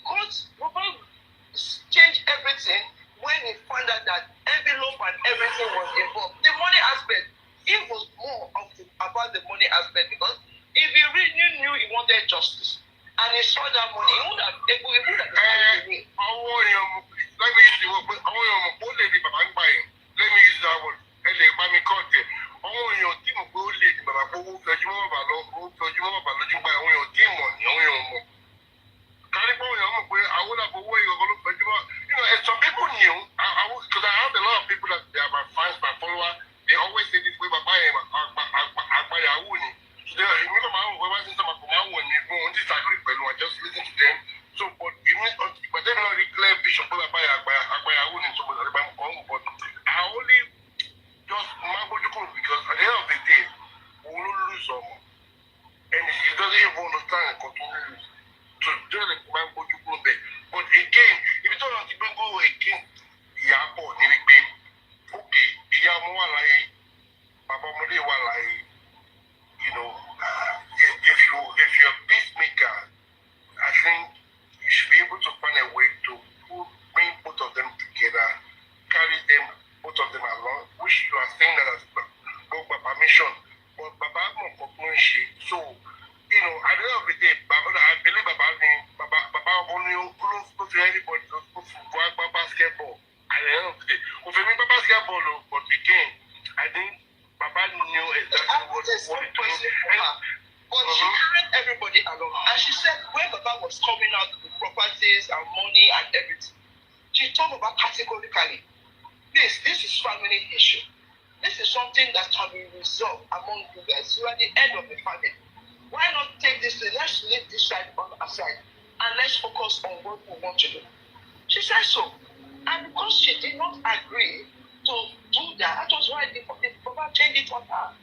changed everything when he found out that envelope and everything was involved. The money aspect, it was more about the money aspect because if he really knew he wanted justice and he saw that money, he would have let me use that one. Some people knew, because I have a lot of people that they are my fans, my followers, they always say this way, just listen to them. So, but they don't really clear vision, but I only just because at the end of the day, we will lose some. And he doesn't even understand and continue to do the man go to Kumbe. But again, if you don't have to go again, Iyabo, okay, Iyabo like Papa Mode like, if you're a peacemaker, I think you should be able to find a way to bring both of them together, carry them, both of them along, which you are saying that as by permission. But Baba so, at the end of the day, I believe Baba only close to anybody to basketball. At the end of the day, basketball, but again, I think Baba knew exactly what he wanted to do. But she carried everybody along. And she said when Baba was coming out with properties and money and everything, she told Baba categorically, this is family issue. This is something that can be resolved among you guys. You are the head of the family. Why not take this thing? Let's leave this side on aside and let's focus on what we want to do. She said so. And because she did not agree to do that. That was why the Baba changed it on her.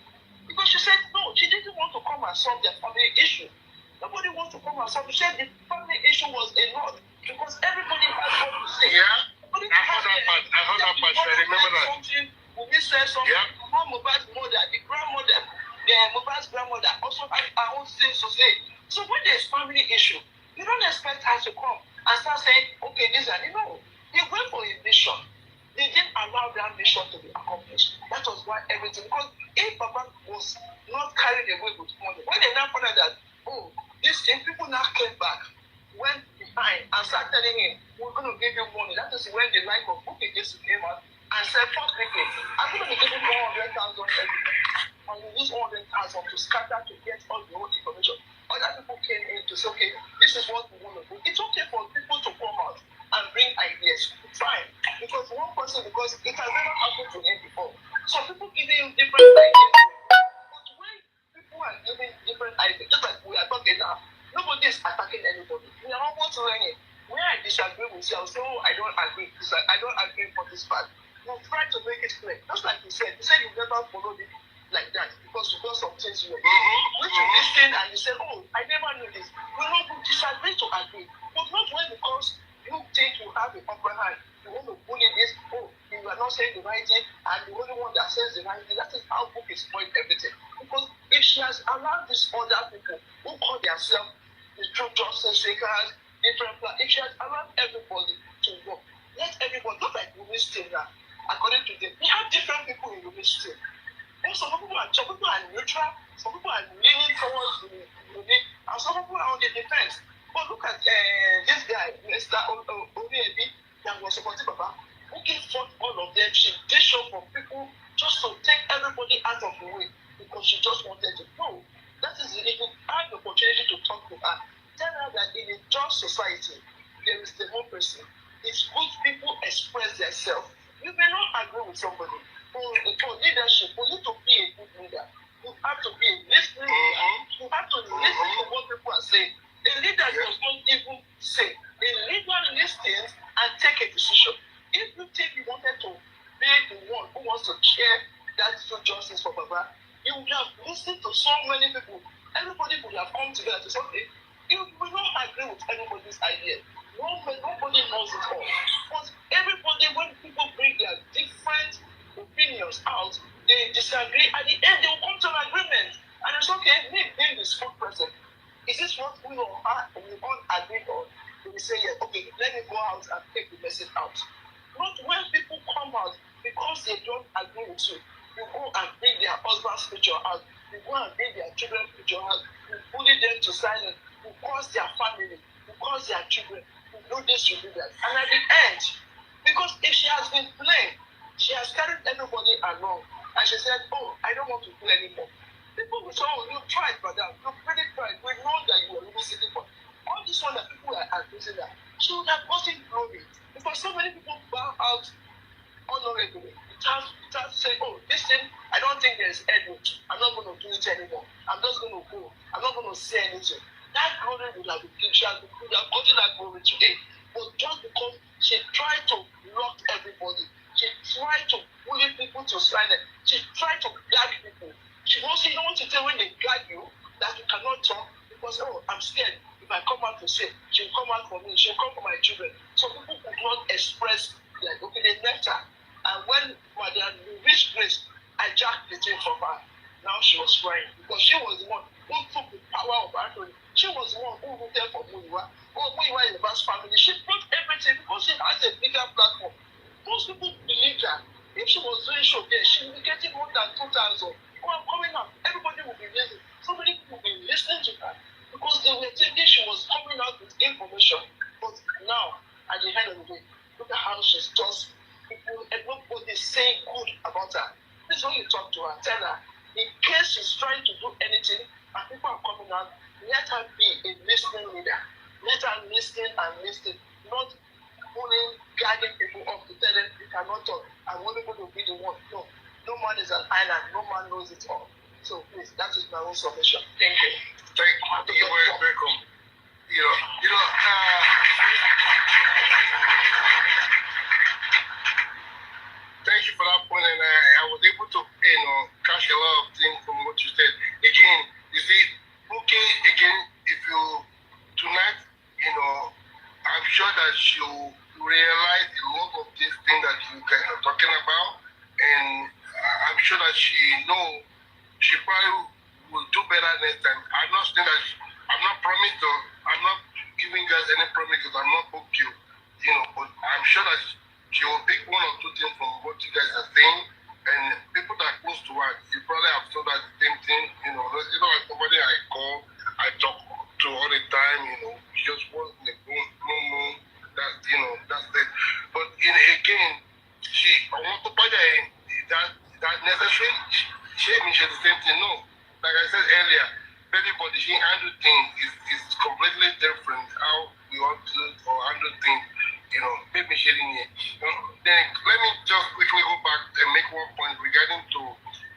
Because she said no, she didn't want to come and solve their family issue. Nobody wants to come and solve. She said the family issue was a lot because everybody has what to say. Yeah, I heard that part. I remember that. Something, we said something. Yeah. Mohbad's mother, the grandmother, Mohbad's grandmother also had her own things to say. So when there's family issue, you don't expect her to come and start saying, okay, this and no. They went for a mission. They didn't allow that mission to be accomplished. That was why everything. Because if Papa was not carried away with money, when they now found out that, oh, this thing, people now came back, went behind and started telling him, we're going to give you money. That is when the life of Bukky Jesu came out and said, fuck Bukky, I'm going to be giving 100,000 every day. And you use 100,000 to scatter to get all the whole information. Other people came in to say, okay, this is what we want to do. It's okay for people to come out and bring ideas. Fine. Because one person, because it has never happened to him before. So people giving you different ideas. But when people are giving different ideas, just like we are talking now, nobody is attacking anybody. We are almost learning. Where I disagree with you, I'll say, oh, I don't agree. I don't agree for this part. We'll try to make it clear. Just like you said you never followed it like that because you got some things you were doing. Which you listen and you say, oh, I never knew this. We not to disagree to agree. But not when because you think you have the upper hand. You want to bully this, oh, you are not saying the right thing, and the only one that says the right thing. That is how book is spoiled everything. Because if she has allowed these other people who call themselves the true justice seekers, different plans, if she has allowed everybody to work, let everybody, not like Wumi's team now, according to them, we have different people in Wumi's team. And some people are neutral, some people are leaning towards the Wumi, and some people are on the defense. But look at this guy, Mr. Omowummi, that was supporting Baba, who gave forth all of them. She did show for people just to take everybody out of the way because she just wanted to know. That is, if you have the opportunity to talk to her, tell her that in a just society, there is democracy. It's good people express themselves. You may not agree with somebody. For leadership, for you to be a good leader, you have to be a listening leader. You have to listen to what people are saying. A leader does not even say. A leader listens and take a decision. If you think you wanted to be the one who wants to share that true justice for Baba, you would have listened to so many people. Everybody would have come together to say, okay, you will not agree with anybody's idea. Nobody knows it all. But everybody, when people bring their different opinions out, they disagree. At the end, they will come to an agreement. And it's okay, me being the spokesperson, is this what we all agree on? They will say, yeah, okay, let me go out and take the message out. Not when people come out because they don't agree with you. You go and bring their husband's picture out. You go and bring their children's picture out. You bully them to silence. You cause their family. You cause their children. You do this, you do that. And at the end, because if she has been playing, she has carried everybody along. And she said, oh, I don't want to play anymore. People will say, oh, you tried, madam. You really tried. We know that you were really sitting for. All this one that people are accusing her, she would have gotten glory. Because so many people bow out honorably. It has said, oh, this thing, I don't think there's Edward. I'm not going to do it anymore. I'm just going to go. I'm not going to say anything. That glory would have been given. She would have gotten that glory today. But just because she tried to lock everybody, she tried to bully people to silence, she tried to gag people. She wants you know what to tell when they gag you that you cannot talk because, oh, I'm scared. If I come out to say, she'll come out for me, she'll come for my children. So people could not express, like, okay, they left her. And when Madam Louise Grace hijacked the thing from her, now she was crying because she was the one who took the power of Anthony. She was the one who rooted for Muyiwa. Oh, Muyiwa is the best family. She put everything because she has a bigger platform. Most people believe that if she was doing show there, she would be getting more than 2,000. Oh, I'm coming out. Everybody will be listening. So many people will be listening to her because they were thinking she was coming out with information. But now, at the end of the day, look at how she's just people, everybody saying good about her. This is when you talk to her, tell her, in case she's trying to do anything and people are coming out, let her be a listening leader. Let her listen and listen, not only guiding people up to tell them you cannot talk. I'm only going to be the one. No, no man is an island. No man knows it all. So please, that is my own submission. Thank you. Thank you. You're very welcome. Thank you for that point, and I was able to, catch a lot of things from what you said. Again, you see, okay, again, if you tonight, I'm sure that she'll realize a lot of these things that you guys are talking about, and I'm sure that she probably will do better next time. I'm not saying that I'm not promised, or I'm not giving you guys any promises. I'm not booked you, but I'm sure that she will pick one or two things from what you guys are saying, and people that are close to her, you probably have told her the same thing. Like somebody I call, I talk to all the time. Just once in a blue moon. That's it. But again, I want to buy that necessary. She means the same thing. No, like I said earlier, everybody she handle things is completely different. How we want to or handle things. Maybe sharing it. Then let me just quickly go back and make one point regarding to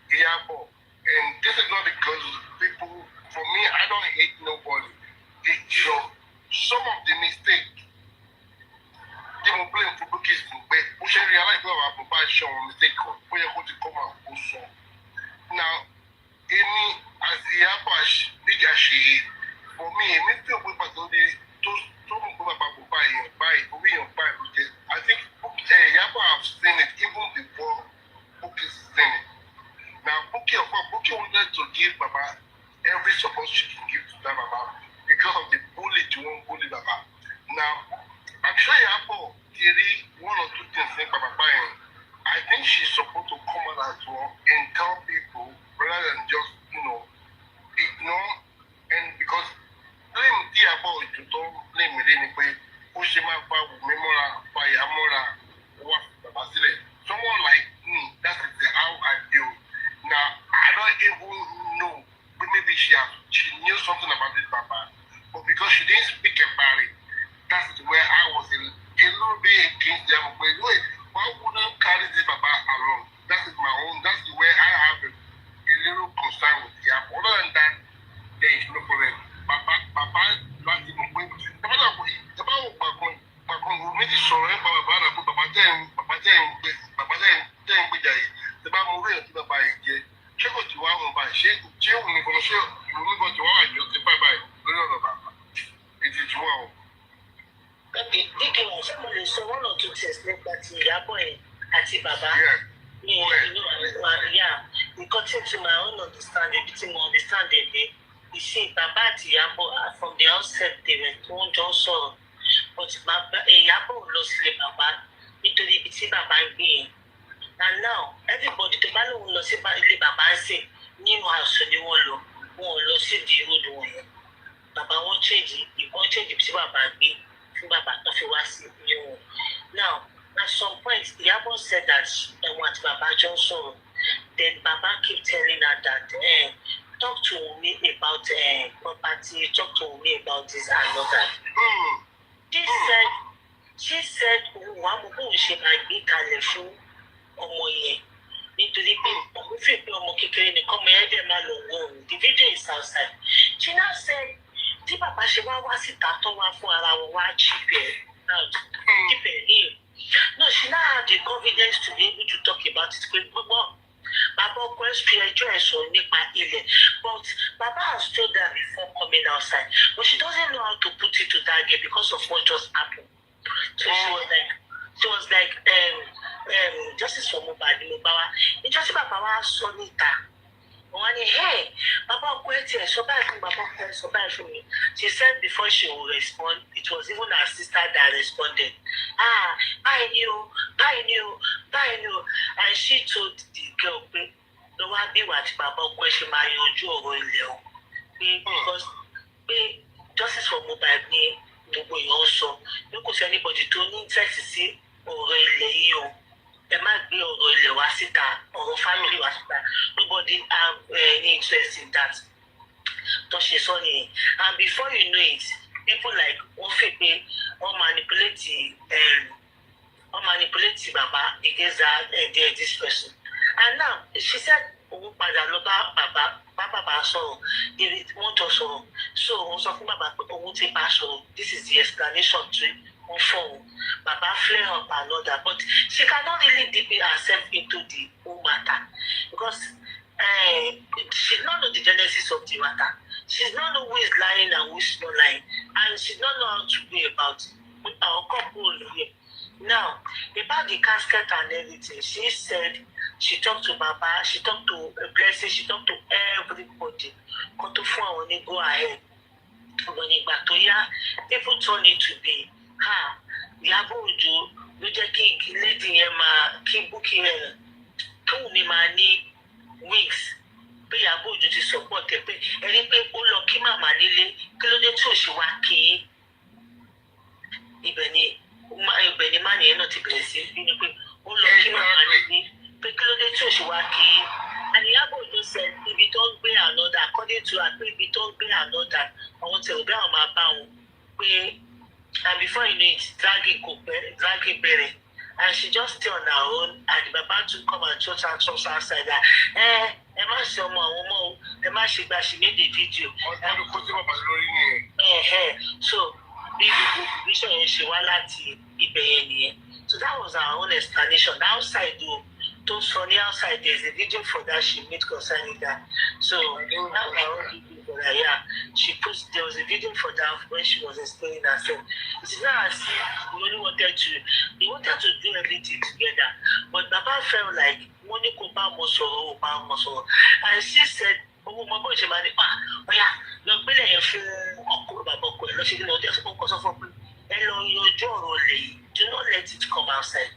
Iyabo. And this is not because people, for me, I don't hate nobody. Some of the mistakes, they will blame for cookies, but we should realize that our papa is showing mistake. We are going to come out also. Now, as Iyabo big as she is, for me, I think Iyabo have seen it even before Bukky's seen it. Now, Bukky wanted to give Baba every support she can give to that Baba because of the bully to one bully Baba. Now, I'm sure Iyabo did one or two things in Baba buying. I think she's supposed to come out as well and tell people rather than just, ignore. And because blame Iyabo to blame me, someone like me, that's how I feel. Now, I don't even know, but maybe she knew something about this Baba, but because she didn't speak about it, that's where I was a little bit against them. Wait, why wouldn't carry this Baba along? That is my own, that's where I have a little concern with Iyabo. Other than that, there is no problem. Baba, last thing, so one or two things nípa ti Iyabo àti bàbá. Yeah, according to my own understanding, understand it. You see, Baba àti Iyabo from the outset they were one jọ sọ̀rọ̀, but Iyabo lọ sílé bàbá nítorí ibi tí bàbá ń gbé yẹn. And now everybody tó bá lóun lọ sí ilé bàbá ń sè nínú àṣọ ni wọ́n lọ sí di road wọn yẹn. Bàbá wọn change ibi tí bàbá gbé fún bàbá tó fi wá sí ní wọn. Now at some point Iyabo said that ẹ̀wọ̀n àti bàbá jọ ń sọ̀rọ̀. Then Baba keep telling her that talk to me about property, talk to me about this and all that. She said, wàá mú bóun ṣe máa gbé kalẹ̀ fún ọmọ yẹn nítorí pé òun fi pé ọmọ kékeré nìkan ọmọ yẹn dẹ̀ máa lọ wọ òun. The video is outside. She now said, tí bàbá ṣe wá síta tó wá fún ara wọn wá keep it in. No, she now had the confidence to be able to talk about it. Baba always fi ẹjọ́ ẹ̀sùn nípa ilẹ̀, but Baba has told her before coming outside, but she doesn't know how to put it to that girl because of what just happened. So she was like, justice for Mohbad ni Baba. Ìjọsìn Baba wa sọ níta. Wọ́n ní, hey, Baba ọkọ ẹ̀ tiẹ̀ sọ báyìí fún Baba ọkọ ẹ̀ sọ báyìí fún mi. She said before she would respond, it was even her sister that responded. Báyìí ni o. And she told the girl pé ló wá bí ìwà tí bàbá ọkọ ẹ̀ ṣe máa yanjú ọ̀rọ̀ ilẹ̀ o. Because pé justice for Mohbad ni gbogbo èèyàn sọ. Bí kò sí anybody tó ní interest sí ọ̀rọ̀ ilẹ̀ yìí o. Ẹ má gbé ọ̀rọ̀ ilẹ̀ wá síta, ọ̀rọ̀ family wá síta. Nobody have any interest in that. Tó ṣe sọ nìyẹn. And before you know it, people like wọ́n fi pé wọ́n manipulate Baba against this person. And now she said, òun padà lọ bá bàbá sọ̀rọ̀, wọ́n jọ sọ̀rọ̀. So òun sọ fún bàbá pé òun ti bá sọ̀rọ̀. This is the explanation to on phone. Baba flare up another, but she cannot really dip herself into the whole matter because she not know the genesis of the matter. She's not know who is lying and who is not lying, and she not know how to be about our couple here. Now, about the casket and everything, she said she talked to Baba, she talked to Blessing, she talked to everybody. Got to phone when go ahead. When it back to people turn it to be Iyabo Ojo ló jẹ́ kí lady yẹn máa kí búkì rẹ̀ tóun mi máa ní weeks pé Iyabo Ojo ti support ẹ pé ẹni pé ó lọ kí màmá nílé kí ló dé tí ò ṣe wá kí ibẹ̀ ni má nìyẹn náà ti bẹ̀rẹ̀ sí ní pé ó lọ kí màmá nílé pé kí ló dé tí ò ṣe wá kí and Iyabo Ojo said ibi tó ń gbé another according to her pé ibi tó ń gbé another àwọn tẹ̀wé bí àwọn máa bá wọn pé and before you know it dragging bẹ̀rẹ̀ and she just stay on her own and the Baba too come and church and church outside that ẹ má ṣe ọmọ àwọn ọmọ o ẹ má ṣe gba she made a video. ọdún kó tí bàbá lórí nìyẹn. So bí gbogbo vision yẹn ṣe wá láti ibẹ̀ yẹn nìyẹn. So that was our own explanation. Outside though, don't sunny outside there's a video for that she made concerning that. So that was our own video for that. Yeah, there was a video for that when she was explaining herself. It's not as if they wanted to do everything together, but Baba felt like money could buy muscle, and she said, "Oh, my boy, she money. Oh yeah, look, me like if uncle Baba could, no, she didn't just focus on something. Hello, your jaw rolling. Do not let it come outside."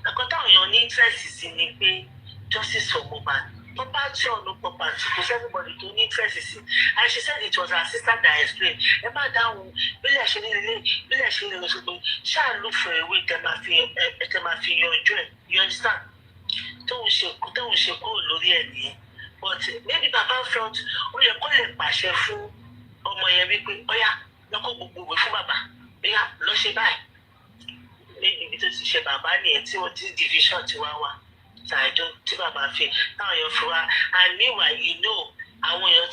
I got down your interest is in it, justice for woman. Property or no property, because everybody don't need interest is in. And she said it was her sister that explained. Emma down, shall look for a way to my your joy. You understand? Don't she call Lori. But maybe Baba felt, oh, you're calling Pasha fool, or my every, oh yeah, no go with Baba. Yeah, no she buy. Maybe to ṣe bàbá ni tí wọ́n ti division ti wá wà ṣàìjọ tí bàbá fi táwọn èèyàn fi wá and meanwhile you know àwọn èèyàn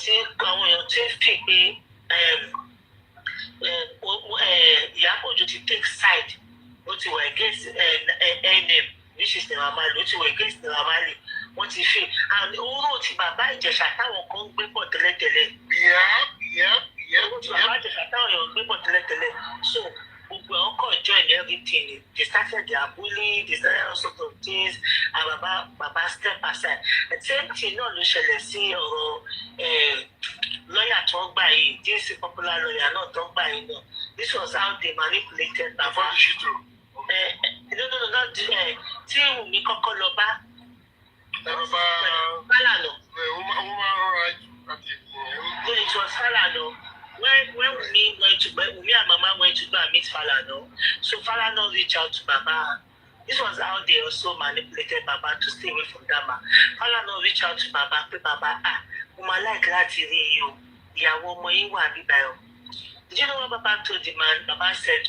tí fi pé Iyabo Ojo ti take side ó ti wà against NM which is Naira Marley ó ti wà against Naira Marley wọ́n ti fi and owó ti bàbá Ìjẹ̀ṣà táwọn kan ń gbé bọ̀ tẹ́lẹ̀tẹ́lẹ̀. Owó ti bàbá Ìjẹ̀ṣà táwọn èèyàn ń gbé bọ̀ tẹ́lẹ̀tẹ́lẹ̀ so. Uncle joined everything. They started their bullying, they started all sorts of things, and Baba step aside. The same thing, no, see or lawyer talk by it. This popular lawyer not talk by it. No. This was how they manipulated Baba. No, not Team Mikoko Loba. Falano. It was Falano. When me and Mama went to go and meet Falano, so Falano reached out to Baba. This was how they also manipulated Baba to stay away from Dama. Falano reached out to Baba, Baba, Mama like that you, Iyabo ọmọ yín wà níbẹ̀. Did you know what Baba told the man? Baba said,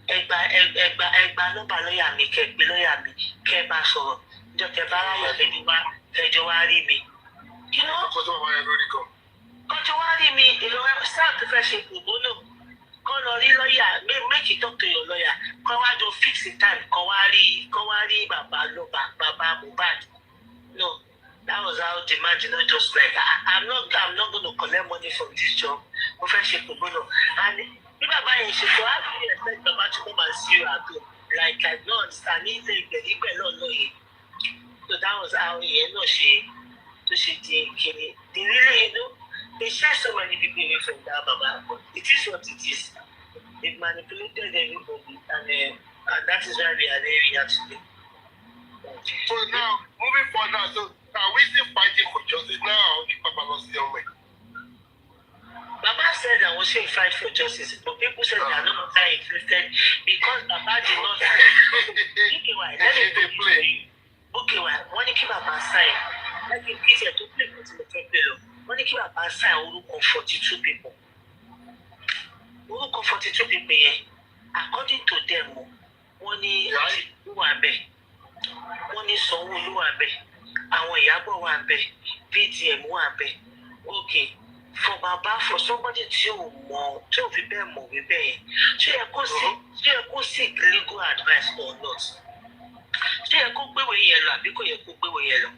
ẹgbà lọ́ba lọ́yà mi, kẹ́gbẹ́ lọ́yà mi, kẹ́ bá sọ̀rọ̀. Jọ̀kẹ́ bá ráyọ̀ lẹ́nu wá, kẹjọ wá rí mi. You know? Kọjọ wá rí mi, ìlọrin sáà tó fẹ́ ṣe gbogbo kọ́ lọ rí lọ́yà, make you talk to your lawyer, kọ́ wá jọ fix the time, kọ́ wá rí bàbá Mohbad. No, that was how the man did not just like, I'm not going to collect money from this job. Mo fẹ́ ṣe gbogbo and bí bàbá yẹn ṣe tó, how do you expect Baba to come and see you at home? Like I don't understand, ní ilé ìgbẹ́ lọ́nà yìí. So that was how ìyẹn náà ṣe tó ṣe di kiri. The really, they share so many people away from that Baba, but it is what it is. They've manipulated everybody, and that is why we are there we are today. So now, moving further, so are we still fighting for justice now? Baba lost the way. Baba said I was saying fight for justice, but people said they are no longer interested because Baba did not sign. Okay, why? Let me play. Okay, why? When you keep Baba sign, let him kiss you to play for the below. When you keep Baba sign, orúkọ 42 people. Orúkọ 42 people yẹn, according to them, wọ́n ní Ìyábọ̀ wà ńbẹ̀, wọ́n ní Sanwó-Olú wà ńbẹ̀, àwọn Ìyábọ̀ wà ńbẹ̀, VDM wà ńbẹ̀. Okay, for Baba, for somebody to more, to be better, more be better. So you go seek legal advice or not. So you go be where you are, because you go be where you are.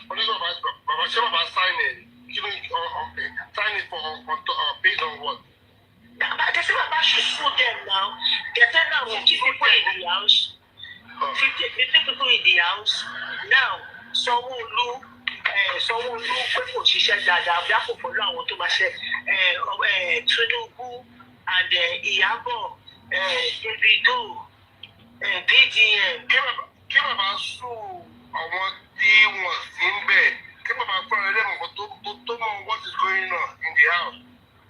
Baba sign it for based on what? But they say Baba should sue them now. They say now 50 people in the house. 50 people in the house. Now, someone who pé kò ṣiṣẹ́ dáadáa bí àpò pẹ̀lú àwọn tó máa ṣe Tinubu and Iyabo, Davido, PDM. Kí bàbá sùn àwọn tí wọ́n sí ń bẹ̀, kí bàbá fún ọ̀rẹ́ lẹ́mọ̀ tó mọ̀ what is going on in the house.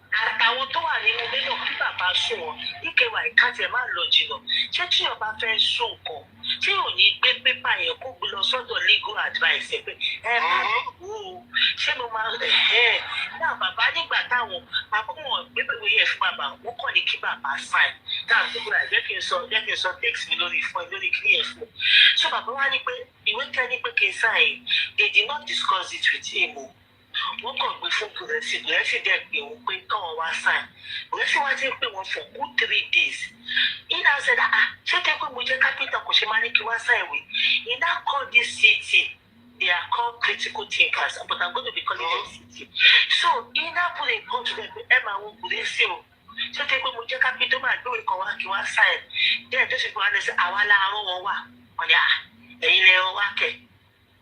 Àtàwọn tó wà nínú ilé náà kí bàbá sùn wọn ìkẹwàá ìkájẹ má lọ jìnnà. Ṣé tí ọba fẹ́ sùn kan tí ò ní gbé pépà yẹn kó gbé lọ sọ́dọ̀ legal advice ẹ pé ẹ má wò ó ṣé mo máa náà bàbá nígbà táwọn bàbá wọn gbé pépà yẹn fún bàbá wọn kàn ní kí bàbá sign táà tó gbọ́dọ̀ jẹ́ kí n sọ text mi lórí fún ẹ lórí kí yẹn fún. So bàbá wa ní pé ìwé tẹ́ ní pé kí n sign they did not discuss it with him o. Wọ́n kàn gbé fún Bùrẹ́sì dẹ̀ pé òun pé káwọn wá sign. Bùrẹ́sì wá ti ń pè wọ́n for good 3 days. He now said, ṣé tẹ́ pé mo jẹ́ kápẹ́ntà kò ṣe máa ní kí wá sign ìwé. He now called this city. They are called critical thinkers, but I'm going to be calling them city. So he now put a call to them pé ẹ máa wo Bùrẹ́sì o. Ṣé tẹ́ pé mo jẹ́ kápẹ́ntà máa gbé ìwé kan wá kí wá sign. Then just go and say àwa láàárọ̀ wọn wà. Wọ́n ní ẹ̀yin lẹ́yìn wá kẹ̀.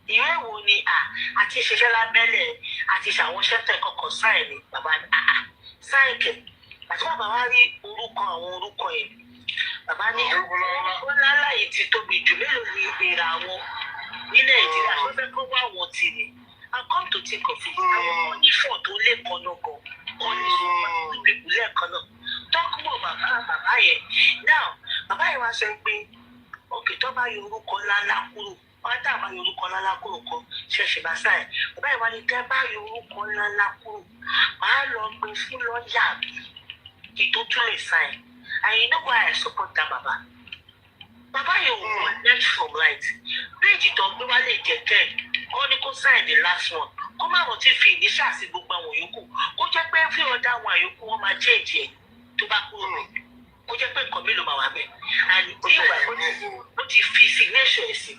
Ìwé wo ni àti ṣiṣẹ́ lábẹ́lẹ̀ àti ṣàwọn ṣẹ́tẹ̀ kọ̀ọ̀kan sáìn ni bàbá ní sáìn kẹ̀. Àti bàbá wa rí àwọn orúkọ yẹn. Bàbá ní orúkọ ńlá yìí ti tóbi jù mélòó ni ìbéèrè àwọn ní Nàìjíríà tó fẹ́ kọ́ wá àwọn tì ní. And come to think of it, àwọn onífọ̀ tó lé kan náà gan, onífọ̀ tó lẹ́ẹ̀kan náà. Tọ́kùmọ̀ bàbá yẹn. Now, bàbá yẹn wá sọ pé òkè tó bá yọ orúkọ ńlá kúrò. Wọ́n tá àbá yọ orúkọ ńlá kúrò kan ṣẹ̀ṣẹ̀ bá sáì. Bàbá ìwà ni tẹ́ bá yọ orúkọ ńlá kúrò. Màá lọ gbé fún lọ́ọ̀yà kí tó tún lè sáì. And you know why I support that bàbá? Bàbá yóò wọ left from right. Péèjì tó gbé wá lè jẹ́ kẹ́ kọ́ ni kó sign the last one. Kó má rántí fi ìníṣà sí gbogbo àwọn yòókù. Kó jẹ́ pé every other àwọn àyòkù wọn máa change ẹ̀ tó bá kúrò rẹ̀. Kó jẹ́ pé nǹkan mélòó máa wà bẹ́ẹ̀. And ìwà ó ti fi signature ẹ̀ sí.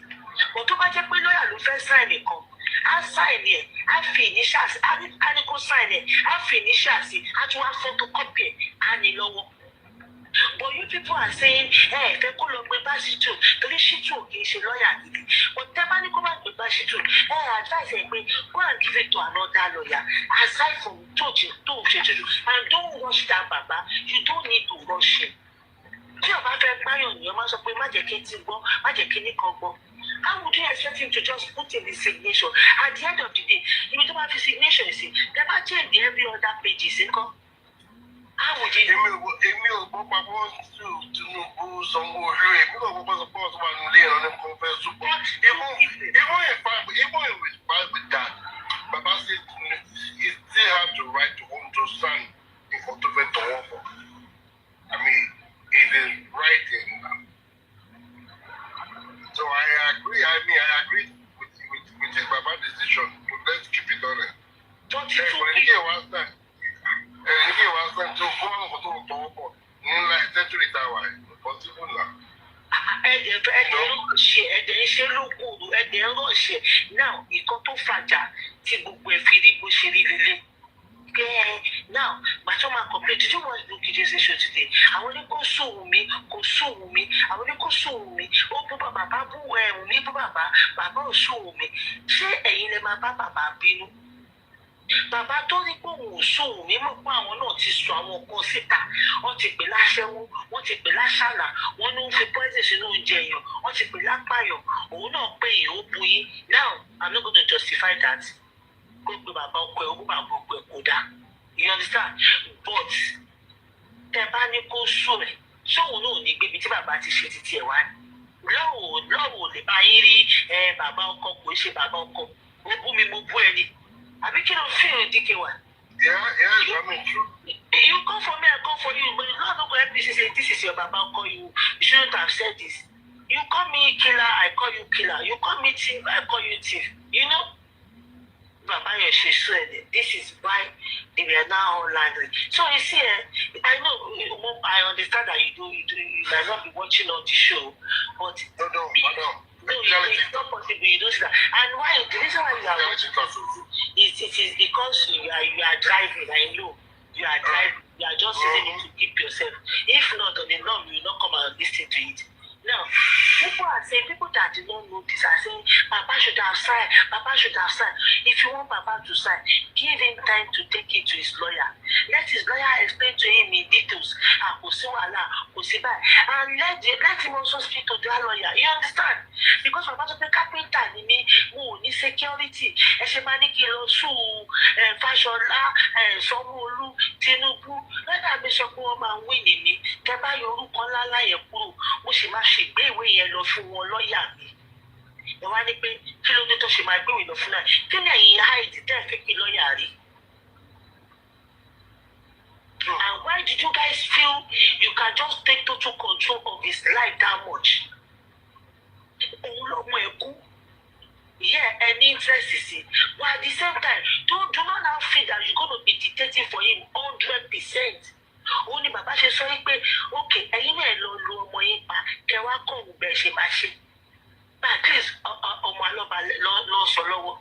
But tó bá jẹ́ pé lọ́yà ló fẹ́ sign nìkan, á sign ẹ̀, á fi initials, á ní kó sign ẹ̀, á fi initials, á tún wá photocopy ẹ̀, á ní lọ́wọ́. But you people are saying, fẹ́ kó lọ gbé Básítù, torí Ṣítù kì í ṣe lọ́yà gidi. But tẹ́ bá ní kó má gbé Básítù, advice ẹ̀ pé go and give it to another lawyer, aside from tó ṣe tuntun. And don't rush that baba, you don't need to rush him. Tí ọba fẹ́ gbáyàn ni ọmọ sọ pé má jẹ́ kí n ti gbọ́, má jẹ́ kí ní kan gbọ́. How would you expect him to just put in his signature? At the end of the day, if you don't have his signature, you see, never change every other pages, income. How would you? Èmi ò gbọ́ papọ̀ Tinubu Sanwó-Olú, èmi ò gbọ́ support wà nílé ìrọ̀lẹ́ nǹkan fẹ́ support. Even with that, Baba said he still have the right to want to stand in front of it to work for. I mean, it is right in. So I agree with his Baba decision. But let's keep it on it. Don't you When he was done, to go on for to talk, like century tower, possible now. Now, ìkan tó fàjà tí gbogbo ẹ̀ fi rí bó ṣe rí lélẹ̀. Now, Macho man complain. Did you watch Buki's show today? I want to go so me. I want to go so me. Oh, Baba, me, Baba, so me. Say, ẹ̀yin lẹ Baba bínú. Bàbá tó ní pé òun ò sóhun mímọ̀ pé àwọn náà ti sọ àwọn kan síta. Wọ́n ti pè láṣẹ́wó, wọ́n ti pè láṣàlà, wọ́n ní ó fi poison sínú oúnjẹ èèyàn, wọ́n ti pè lápàyàn, òun náà pé èèyàn ó bu yín. Now, I'm not going to justify that. Pé bàbá ọkọ ẹ̀ ó bàbá ọkọ ẹ̀ kò dáa. You understand? But tẹ́ bá ní kó sùn ẹ̀, sóhun náà ò ní gbébi tí bàbá ti ṣe títí ẹ̀ wá ní. Lọ́wọ́ lè bá yín rí bàbá ọkọ kò ṣe bàbá ọkọ. Ó bú mi, mo bú ẹni. Àbí kí ló fi ìdíkè wá? Yeah, I mean, true. You come for me, I come for you. But you don't know what this is. This is your Baba call you. You shouldn't have said this. You call me killer, I call you killer. You call me thief, I call you thief. You know? Baba she said this is why they were now all angry. So you see, I know, I understand that you might not be watching on the show, but No. no, it's not possible. You don't see that. And why? The reason why you are watching it is because you are driving. I know you are driving. You are just using it to keep yourself. If not, on the norm, you will not come and listen to it. Now, people that do not know this are saying, Papa should have signed. Papa should have signed. If you want Papa to sign, give him time to take it to his lawyer. Let his lawyer explain to him in details. And let him also speak to that lawyer. You understand? Because Papa to be carpenter, who need security. Eshemaniki Losu, Fashola, Somolu, Tinubu. Let that be so poor man winning me. Keba Yoru Kolala Yakuru, Mushima. Gbé ìwé yẹn lọ fún wọn lọ́ọ̀yà mi. Ẹ wá ní pé kí ló dé tó ṣe máa gbé ìwé lọ fún náà? Kí ni ẹ̀yin hide tẹ́ ẹ fẹ́ kí lọ́ọ̀yà rí? And why did you guys feel you can just take total control of his life that much? Òun lọ́mọ ẹ̀ kú. Yeah, any interest is it. But at the same time, do not now feel that you're going to be dictating for him 100%. Ó ní bàbá ṣe sọ pé okay ẹ̀yin náà lọ lu ọmọ yín pa kẹ wá kọ òun bẹ́ẹ̀ ṣe máa ṣe at least ọmọ alọba lọ sọ lọ́wọ́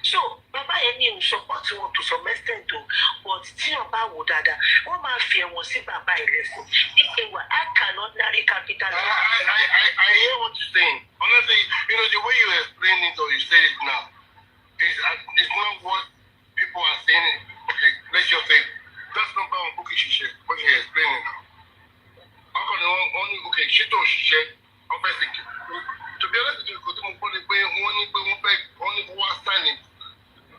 so bàbá yẹn ní òun support wọn to some extent o but tí wọn bá wò dáadáa wọn máa fi ẹ̀wọ̀n sí bàbá ìrẹsì nípa ìwà I cannot narry capital. I hear what you're saying. Honestly, the way you explain it or you say it now is not what people are saying. Okay, let's just say. That's not about booking Shisha, what you're explaining now. How can only okay, Shito Shisha, obviously. To be honest with you, because I'm only one signing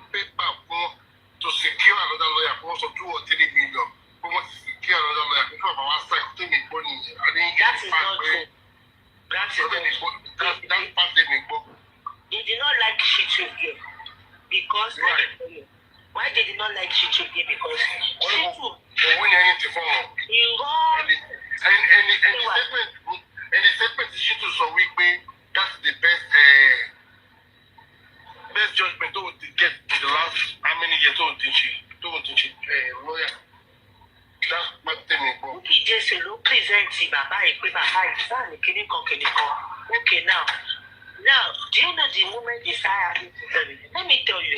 paper to secure another lawyer for 2 or 3 million. We want to secure another lawyer because of our side to make money. That is not true. That's part of me. They did not like Shitu again because why they did not like Shitu again? Because Shitu, he won. And the segment is Shitu so weak, that's the best judgment to get in the last how many years don't think she lawyer. That's my thing. Okay, just a look present Baba okay now. Now, do you know the moment this let me tell you,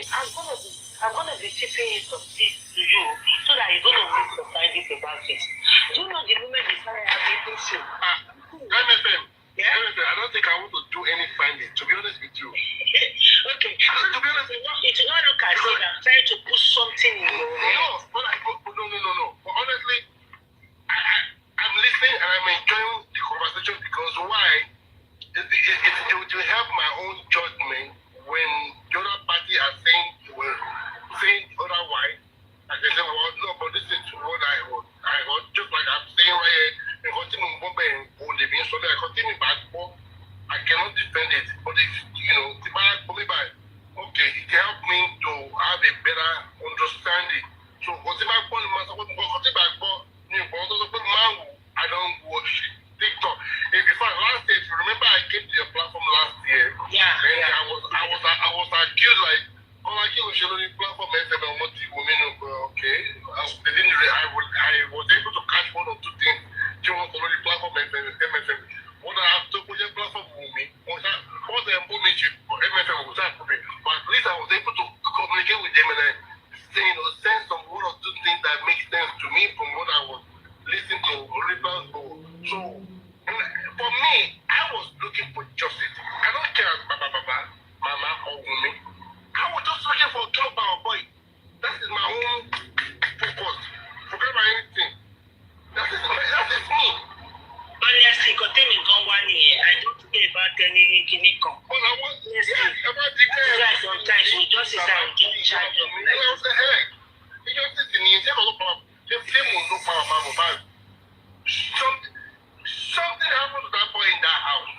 I'm gonna be tipping some things to you so that you're gonna make some findings about it. Do you know the moment this issue? MFM. Yeah? MFM, I don't think I want to do any finding, to be honest with you. Okay. To be honest, it will not look as if I'm trying to put something in your head. No. But honestly, I'm listening and I'm enjoying the conversation because why? It will help my own judgment when the other party are saying otherwise. Like I said, well, no, but this is what I heard. Just like I'm saying right here, and continue moving, so I continue back, I cannot defend it. But if, okay, it can help me to have a better understanding. So, I don't watch TikTok. In fact, last year, if you remember, I came to your platform last year. Yeah. I was accused like, platform okay. I was able to catch 1 or 2 things. You want to the platform MFM. What I have to put your platform with me, what the information for MFM was that for me. But at least I was able to communicate with them and send some 1 or 2 things that make sense to me from what I was listening to. So for me, I was looking for justice. I don't care about Mama or Wumi. I was just looking for a job by a boy. That is my own focus. Forget about anything. That is me. Honestly, continue on one year. I don't care about any clinical. Well, I want about the guy. Sometimes you just decide to charge of life. What the heck? You just sit in the same will no power about something happened to that boy in that house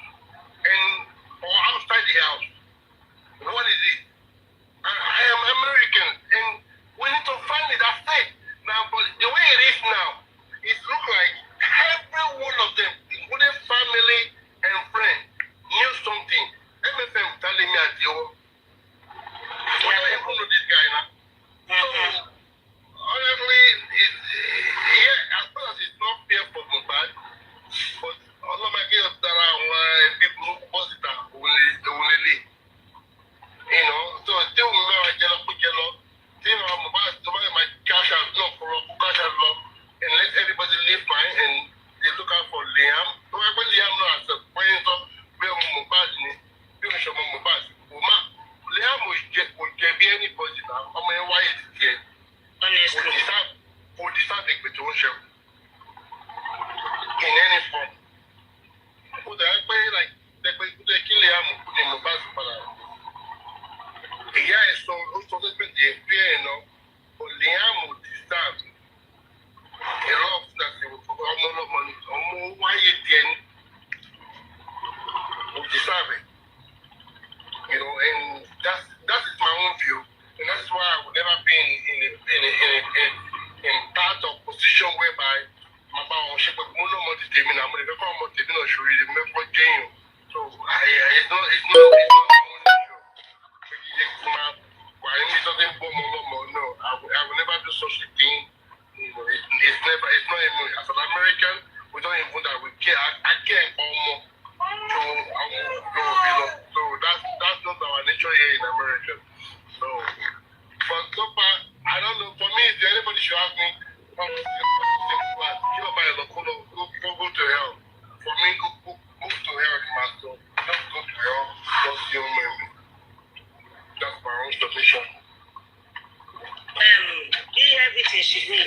or outside the house. What is it? I am American and we need to find it. That's it. Now, but the way it is now, it looks like every one of them, including family and friends, knew something. MFM telling me at the what happened to this guy? why it's here. Honestly. For the start of the in any form. Put the like the kill him, put him back for yeah, so also the fear, you know, but Liam would deserve a lot of that they would put more money, or why YETTY would deserve it. You know, and that is my own view, and that's why I would never be in part of position whereby my bound ship of mono multi-teaming, I'm going to become multi-teaming or should read the game. So it's not my own issue. Why it doesn't bomb no, I will never do such a thing. You know, it's not even as an American, we don't even that we care. I care almost. So that's not our nature here in America. So, but so far, I don't know. For me, if anybody should ask me, go to hell. For me, go to hell, master. Just go to hell. Just kill me. That's my own submission. Everything she did.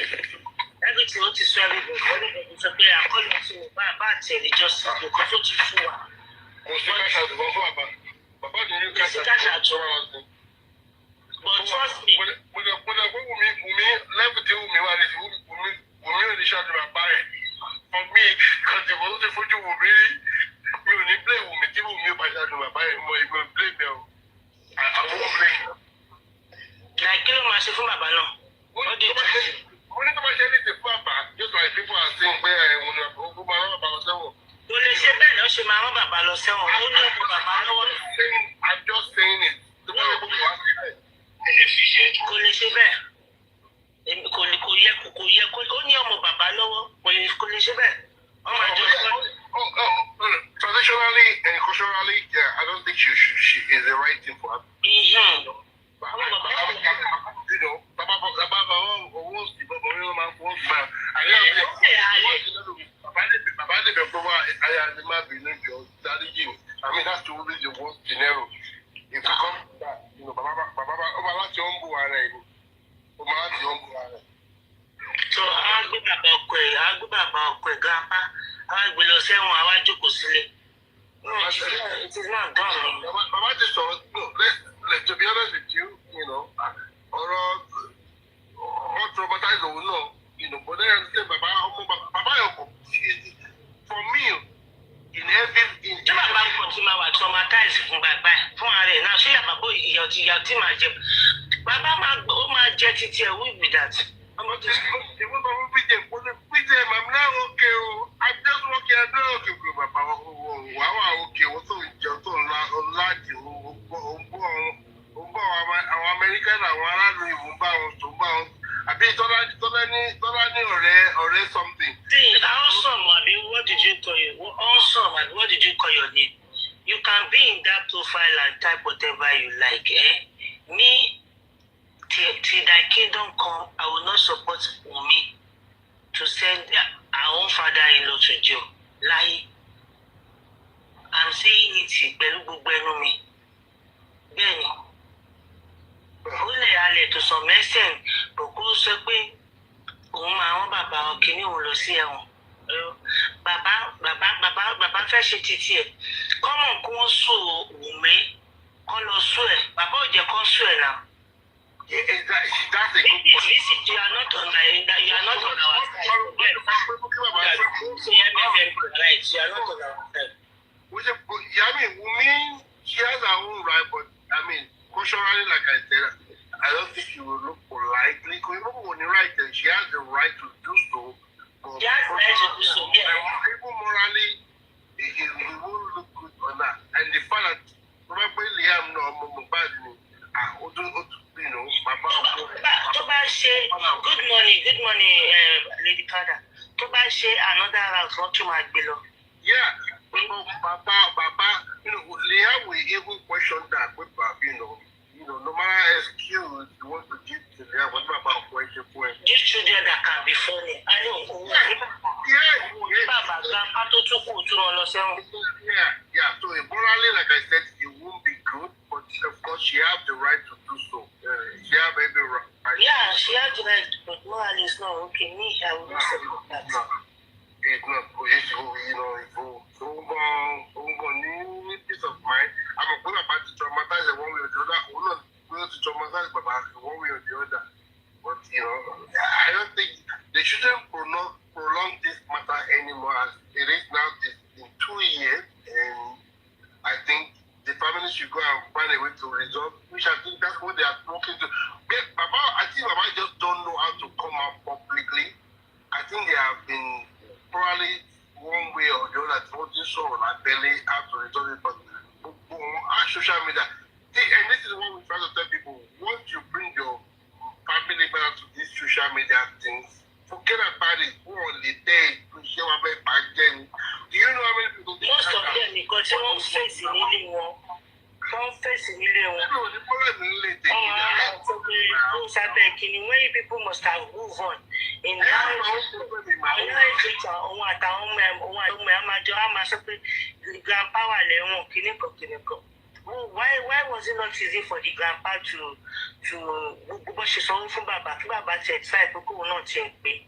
Everything what is everybody. It's okay. I call you to bad tell just because what you do. But trust me. When let me tell me what is Wumi shot my buy for me because the most of you will really you only play Wumi give me by that my buy more you will play them. I won't play. Like kill my chef from Baba no. What do you think? When it was the papa, just like people are saying where I want to go about seven. Don't let say that no she my Baba lo seven. Oh no Baba no. I'm just saying it. The people who are saying kò lè ṣe bẹ́ẹ̀ kò yẹ ó ní ọmọ bàbá lọ́wọ́ kò lè ṣe bẹ́ẹ̀ ọmọ àjọ traditionally and culturally, yeah, I don't think she is the right thing for her. I mean, that's totally the worst scenario. If you come to that, you know, so àwọn gbé bàbá ọkọ ẹ̀ grandpa àwọn gbé lọ sẹ́wọ̀n àwọn àjòkó sílẹ̀. It is not done. Baba just thought, no, to be honest with you, you know, or traumatized or no, you know, but then I say Baba, for me, in every Tí bàbá ń kọ̀ tí máa wà traumatized fún bàbá ẹ̀ fún ara ẹ̀ náà ṣé àbàbò ìyà tí máa jẹ bàbá máa jẹ títí ẹ̀ wí with that. I'm not just I'm not okay. I'm just working. I'm not okay. Wow, okay. What's so just large? American I bet or something. See, awesome, what did you call you? Awesome, what did you call your name? You can be in that profile and type whatever you like, eh? Me, till thy kingdom come, I will not support Wumi to send our own father-in-law to jail. Lie. I'm saying it, Belububenomi. Benny. Only Ale to some extent, but go so quick. Bàbá ọkìnní òun lọ sí ẹ̀wọ̀n. Bàbá fẹ́ ṣe títí ẹ̀. Kọ́mọ̀ kó wọ́n sùn Wùmí kọ́ lọ sùn ẹ̀. Bàbá ò jẹ́ kó sùn ẹ̀ náà. That's a good point. You are not on our side. You are not on our side. I mean, Wumi, she has her own right, but I mean, culturally, like I said, I don't think she will look politely. Because even when you write it, she has the right to do so. But she has the right to do so, yeah. Even morally, it won't look good on that. And the fact that probably Liam no you know, good morning, Lady Kada. To buy another house, what you might below. Yeah, Baba, you know, Liam will even question that with you know, no matter excuse you want to give to Liam, what about question point? These children that can be funny. I know. Yeah. So morally, like I said, it won't be good, but of course she has the right to do so. She has every Yeah, she had the right, but morally it's not okay. Me, I will not support that. It's not. It's peace of mind. I'm going about to traumatize one way or the other. I'm not going to traumatize one way or the other. But, I don't think they shouldn't prolong this matter anymore as it is now in 2 years. And I think the family should go and find a way to resolve, which I think that's what they are talking to. I think Baba just don't know how to come out publicly. I think they have been probably one way or the other talking so on our belly how to resolve it. But our social media, and this is what we try to tell people, once you bring your family back to these social media things, forget about it. Go on the day to share about again. Do you know how many people most of them because they won't face in any one. Don't face in any one. No, the problem is when you people must have moved on. In why was it not easy for the grandpa to she's on from Baba said side people not change pay?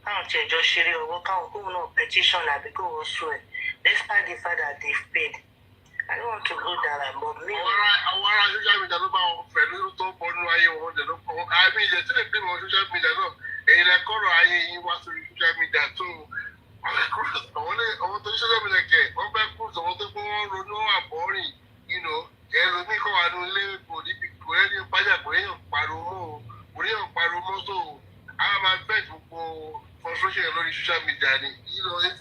Can't just share or work out who no petition and because swear. Despite the fact that they've paid. I don't want to go there, but me. I mean, the social media, no. And I call I was social media too. I want to social media. I'm back to the one no boring, and me go and live for the people, any Paromo, so I'm a friend for social media.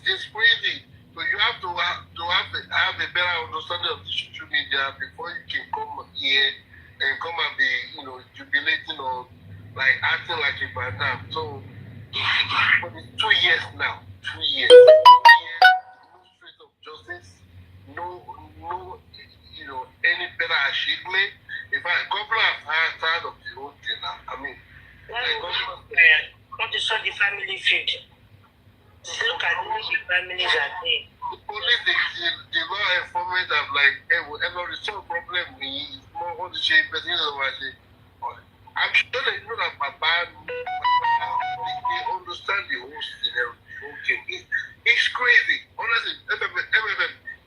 It's crazy. So you have to have a better understanding of the social media before you can come here and come and be, jubilating or like acting like a madam. So but it's 2 years now. 2 years. 2 years, no straight of justice, no, any better achievement. In fact, government are tired of the whole thing now. I mean, what is the family feud? Look at the families are there. The police, the law enforcement have like, hey, whatever resolve problem is more what the shape, but I'm sure they know that Baba, they understand the whole scenario, the whole thing. It's crazy. Honestly,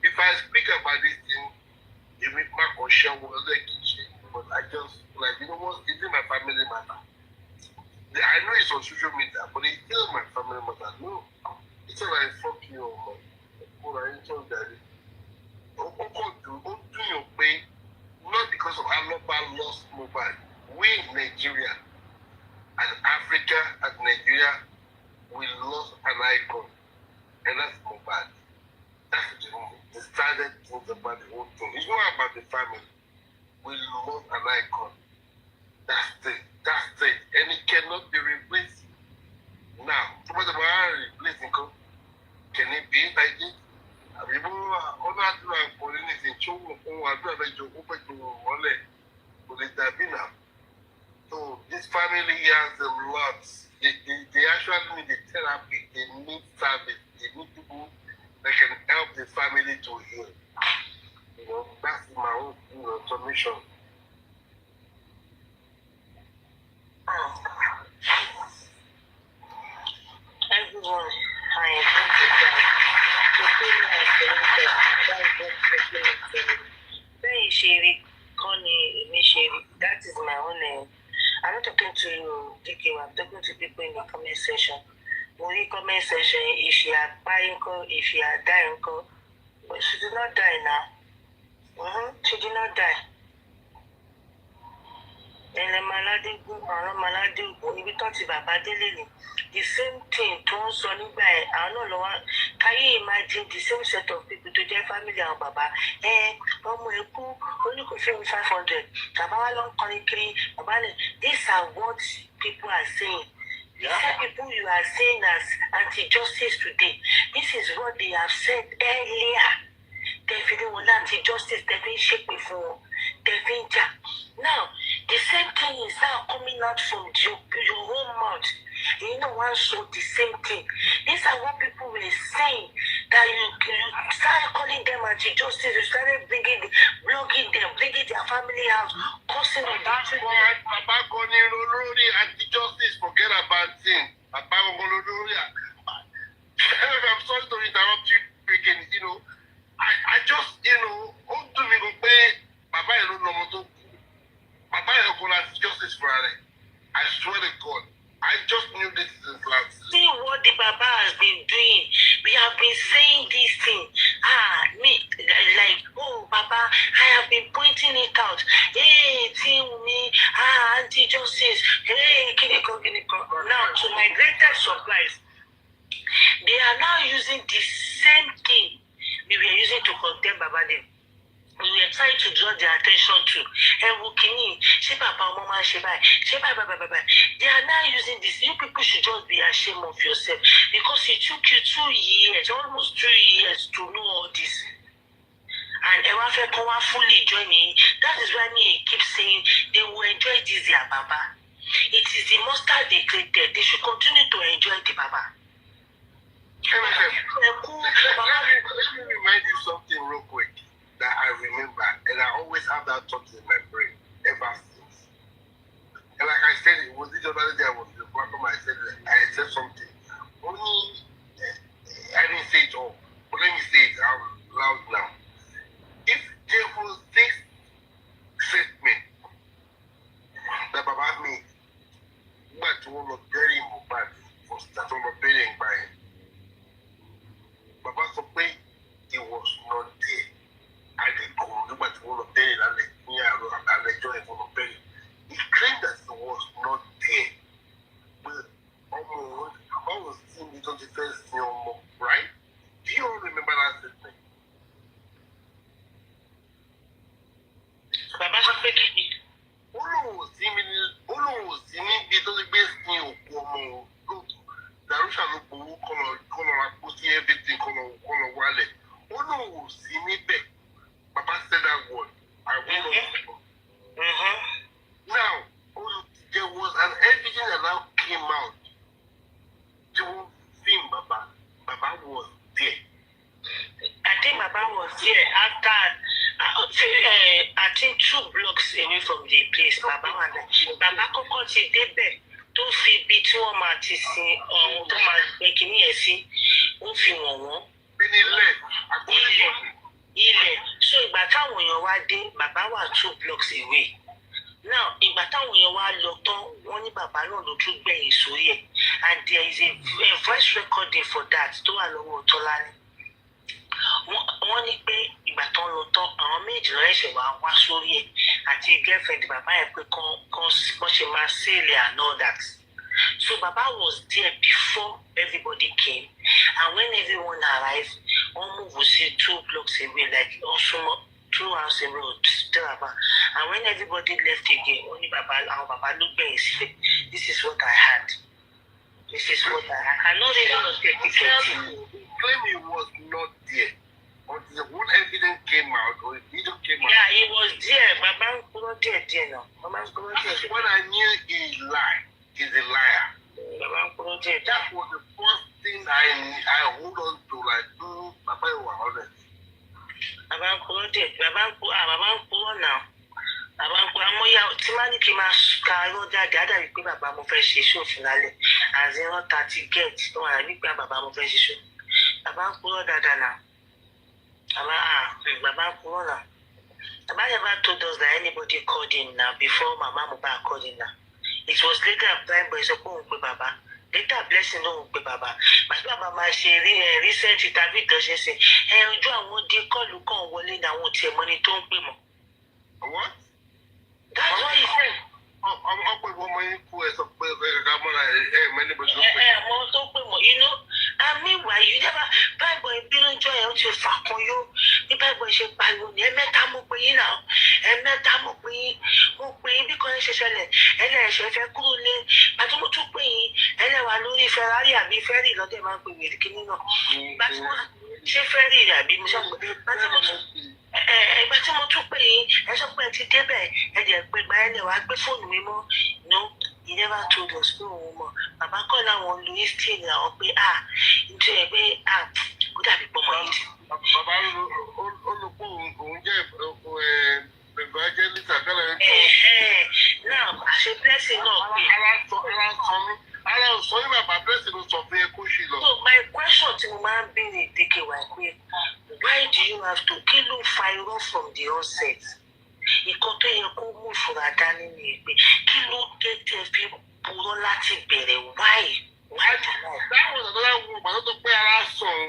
if I speak about this thing, it make my conscience but I just, what, it's in my family matter. I know it's on social media, but it's still my family matter. No. It's like, fuck you, man. Not because of Aloba lost mobile. We in Nigeria, and Africa and Nigeria, we lost an icon. And that's mobile. That's the started things about the whole thing. It's not about the family. We lost an icon. That's it. And it cannot be replaced. Now, what about replacing? Can it be like this? I mean, so this family has a lot. They actually need the therapy. They need service. They need people that can help the family to heal. That's my own submission. Everyone, I identify. That is my own name. I'm not talking to DK, I'm talking to people in the comment section. In the comment section, if she are buying, if she are dying, but she did not die now. She did not die. And the same thing to us on I don't know. Can you imagine the same set of people to their family and Baba? Only could 500. These are what people are saying. The same people you are saying as anti-justice today. This is what they have said earlier. They feel anti-justice, they've been shaking before. Now, the same thing is now coming out from your own mouth. One saw the same thing. These are what people were saying. That you started calling them anti-justice, you started blogging them, bringing their family out, causing them. That's why Baba Goni Lori and Friday. I swear to God, I just knew this since last year. See what the Baba has been doing. We have been saying this thing. Like, oh, Baba, I have been pointing it out. Hey, team me, Auntie Justice. Hey, Kiniko. Now, to my greatest surprise, they are now using the same thing we were using to condemn Baba then. We were trying to draw their attention to. They are now using this. You people should just be ashamed of yourself because it took you 2 years, almost 3 years to know all this. And everyone fully join me. That is why me keep saying they will enjoy this their Baba. It is the mustard they created. They should continue to enjoy the Baba. Let me remind you something real quick that I remember, and I always have that thought in my brain ever since. And like I said, it was the other day I was in the platform, I said something. Only I didn't say it all, but let me say it out loud now. If there was this statement that Baba made, but one of very important for that one of very inspiring. Baba Sope, he was not there. I didn't go, but one of them, and I joined one of them. He claimed that he was not there. But I was seeing it on the first thing, right? Do you all remember that statement? Baba Sope, Olo was seeing it on the best thing, Darusha no go kono pussy everything kono wallet. Olo see me back. Papa said that word. I will not. Now, there was an evidence that now came out to film Baba. Baba was there. I think Baba was there after, I think 2 blocks away from the place. Baba Koko ti débẹ̀ tó fi ibi tí wọ́n máa ti sin ọ̀hún tó máa gbé kíní ẹ̀ sí, ó fi wọ̀n wọ́n. Ilẹ̀. So ìgbà táwọn èèyàn wá dé, Baba wà 2 blocks away. Now, ìgbà táwọn èèyàn wá lọ tán, wọ́n ní Baba náà ló tún gbẹ̀yìn sórí ẹ̀. And there is a voice recording for that tó wà lọ́wọ́ Tọ́lání. Wọ́n ní pé ìgbà tán lọ tán, àwọn méjì náà ẹ̀ṣẹ̀ wá sórí ẹ̀ àti girlfriend Baba yẹn pé kán ṣe máa sail and all that. So Baba was there before everybody came, and when everyone arrived, one move was 2 blocks away, like also 2 houses away. And when everybody left again, only Baba looked back and said, "This is what I had. This is what I had." I know they don't take it. He claimed he was not there. Until one evidence came out, or a video came out. Yeah, he was there. Baba was there now. When I knew he lied, he's a liar. That was the first thing I hold on to, like, Baba, you were honest. Baba now. Àmọ́yá tí máa ní kí n máa ka irọ́ jáde á dàbí pé bàbá mo fẹ́ ṣe ṣòfin lálẹ́ àti irọ́ 30 get tó wà nígbà bàbá mo fẹ́ ṣe ṣò. Bàbá ń purọ́ dáadáa náà. Bàbá ń purọ́ náà. Bàbá never told us that anybody called him now before Mama Mohbad called him now. It was later Prime Boy sọ pé òun pe bàbá. Later Blessing ló ń pe bàbá. Bàtí bàbá máa ṣe recent interview tó ṣe ṣe. Ojú àwọn dé kọ́ọ̀lù kan wọlé ní àwọn tiẹ̀ mọ́ni tó ń pè mọ́. What? That's what he said. Ọ̀pọ̀ ìwọ̀n ọmọ yín kú ẹ̀ sọ pé ẹ̀ka mọ́ra mẹ́lẹ́bọ̀ tó pè. Mo tó pè mọ́, you know, and meanwhile, you never, Bible ìbínú jọ ẹ̀ ó ti fà kan yó. Bí Bible ṣe pariwo ní ẹ̀mẹ́ta mo pè yín náà, ẹ̀mẹ́ta mo pè yín bí kan ṣe ṣẹlẹ̀, ẹlẹ́ẹ̀ṣẹ̀ fẹ́ kúrò lé, àti mo tún pè yín, ẹlẹ́wà lórí Ferrari àbí Ferry lọ́dẹ̀ máa ń pè wèrè kíní náà. Bàtí mo ṣe Ferry àbí mo ṣàpè, ìgbà tí mo tún pè yín, ẹ sọ pé ẹ ti débẹ̀, ẹ jẹ́ pé gba ẹ lè wá gbé fóònù mi mọ́. No, he never told us pé òun mọ̀. Bàbá kọ́ làwọn lu history làwọn pé nítorí ẹ pé ó dàbí pọ́nmọ yìí. Bàbá olùkọ́ òun jẹ́ evangelist àgbẹ̀rẹ̀ ẹ̀. Now, àṣẹ Blessing náà pé. Ara sọ yín bàbá Blessing ló sọ fún ẹ kó ṣì lọ. So my question tí mo máa ń béèrè Dékèwà pé why do you have to kill him fire from the onset? ìkan tó yẹ kó mú ìfura dání ni pé kí ló dé tẹ́ fi purọ́ láti bẹ̀rẹ̀ wáì dáná. Báwo ni ọ̀dọ́ wo màá tó pé ara sùn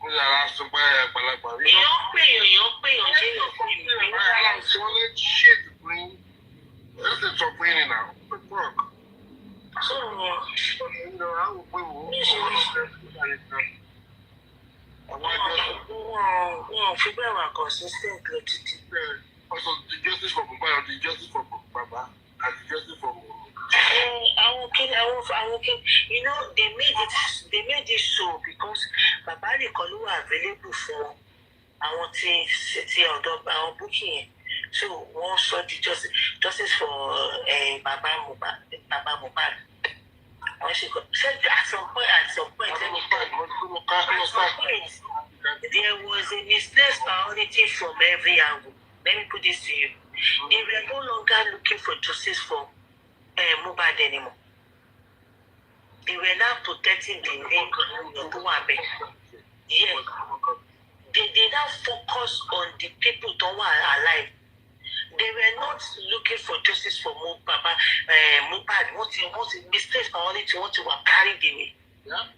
ó yàrá sùn pé àgbàlagbà rí. èèyàn péyàn jẹ́ èèyàn pé mi. Ara sùn wọ́n lé shit green. This is for green now. What the fuck? So, You know, I would win. wọn fi bẹ́ẹ̀ wà consistent lọ títí. Also, the justice for Mumbai, the justice for Baba, and the justice for àwọn kí you know they made it so because bàbá nìkan ló wà available fún àwọn tí ọ̀dọ́ àwọn búkì yẹn so wọ́n sọ di justice for bàbá Mohbad wọ́n ṣe kọ́ at some point there was a misplaced priority from every angle. Let me put this to you. They were no longer looking for justice for Mohbad anymore. They were now protecting the name of Omowummi. Yes. They now focus on the people who are alive. They were not looking for justice for Mohbad. What mistakes priority want to carry the way. Yeah.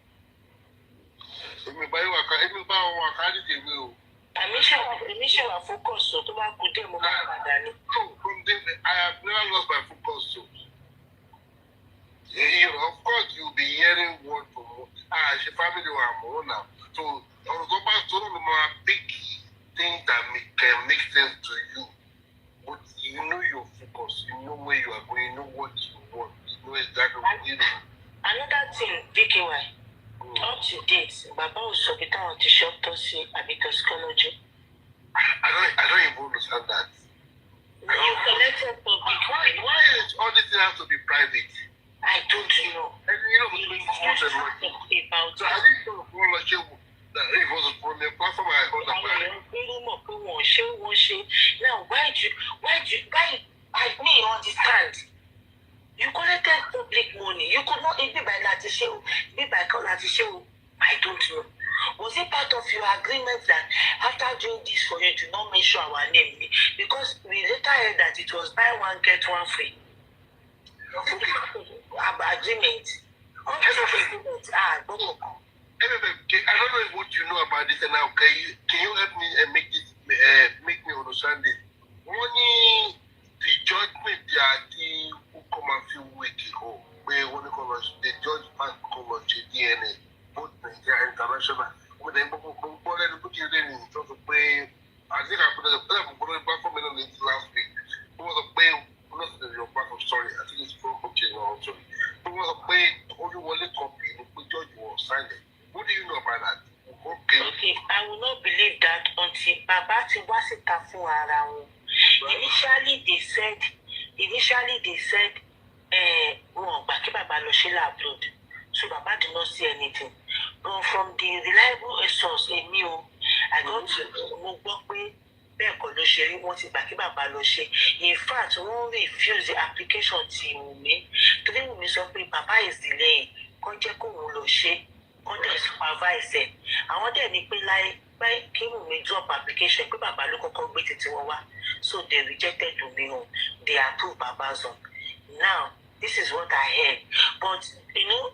Èmi ṣe wà focus so tó bá kú dé mo máa padà ní. I have never lost my focus so. You know, of course you'll be hearing word from she family are more now. So on the back to more big things that can make sense to you. But you know your focus, you know where you are going, you know what you want, you know exactly what you do. Another thing, Vicky, up to date, Baba was so bitter on the shop to see a bit of psychology. I don't even understand that. You collected public. Why is all this thing has to be private? I don't know. And you know, about so I didn't know that it was from the platform I heard about it. Now, why I may understand. You collected public money. You could not be by Latisho, be by Latisho. I don't know. Was it part of your agreement that after doing this for you to not mention our name? Because we later heard that it was buy one, get one free. Agreement. I don't know what you know about this, and now can you help me and make me understand it? Only the judgment that who come and feel wicked, where when the judge has come on DNA, both Nigeria and international. When they put you in terms of pay, I think I put a platform on it last week. It was a pay, not your platform, sorry, I think it's from coaching also. It was a pay, only one copy, the judge was signed it. What do you know about that? Okay, I will not believe that until Baba ti wá síta fún ara wọn. Initially they said wọn gbà kí Baba lọ ṣe labroad. So Baba did not see anything. But from the reliable source èmi o, I got to mo gbọ́ pé bẹ́ẹ̀ kọ́ ló ṣe rí wọ́n ti gbà kí Baba lọ ṣe. In fact, wọ́n refuse the application ti Wunmi. Torí Wunmi sọ pé Baba is delaying. Kàn jẹ́ kó òun lọ ṣe. Kàn dẹ̀ supervise ẹ̀. Àwọn dẹ̀ ní pé láì kí Wunmi drop application pé Baba ló kọ́kọ́ gbé títí wọn wá. So they rejected Wunmi own. They approved Baba's own. Now, this is what I heard. But, you know,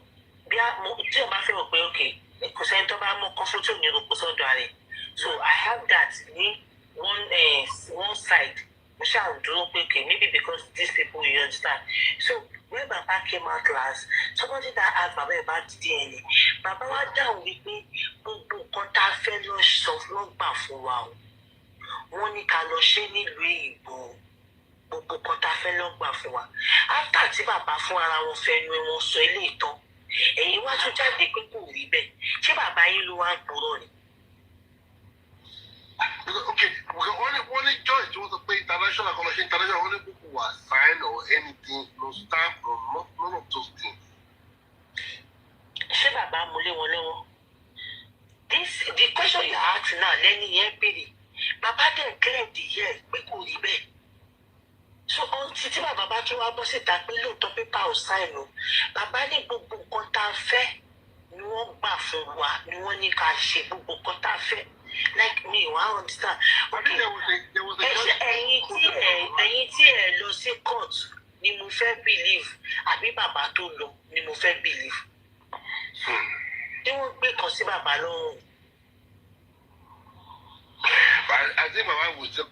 tí o bá fẹ́ wọ̀ pé okay, kò sẹ́ni tó bá mọ̀ kọ́fún tó ní orúkọ sọ́dọ̀ rẹ̀. So I have that ní one side. Mo ṣáà dúró pé okay, maybe because these people you understand. So when Baba came out last, somebody that asked Baba about DNA, Baba wá dáhùn wípé gbogbo nǹkan tá a fẹ́ lọ sọ lọ́gbà fún wa o. Wọ́n ní ká lọ ṣe nílùú Ìgbò. Gbogbo nǹkan tá a fẹ́ lọ́gbà fún wa. After tí Baba fún ara wọn fẹ́ nu wọn sọ ilé ìtàn. Ẹ̀yin wá tún jáde pé kò rí bẹ́ẹ̀. Ṣé Baba yín ló wá ń purọ́ ni? Okay, only judge was a pay international connection, international only people were signed or anything, no stamp, none of those things. Ṣé Baba mú lé wọn lọ́wọ́? The question you ask now, lẹ́ni yẹn béèrè. Baba dẹ̀ clear the year pé kò rí bẹ́ẹ̀. So until tí Baba bá tún wá bọ́ síta pé lóòótọ́ pépà ò sign o, Baba ní gbogbo nǹkan tá a fẹ́ ni wọ́n gbà fún wa, ni wọ́n ní ká ṣe gbogbo nǹkan tá a fẹ́. Like me, I understand. I think there was a ẹ̀yin tí ẹ lọ sí court ni mo fẹ́ believe àbí bàbá tó lọ ni mo fẹ́ believe. Tí wọ́n gbé kan sí bàbá lọ́rùn. I think my wife would still,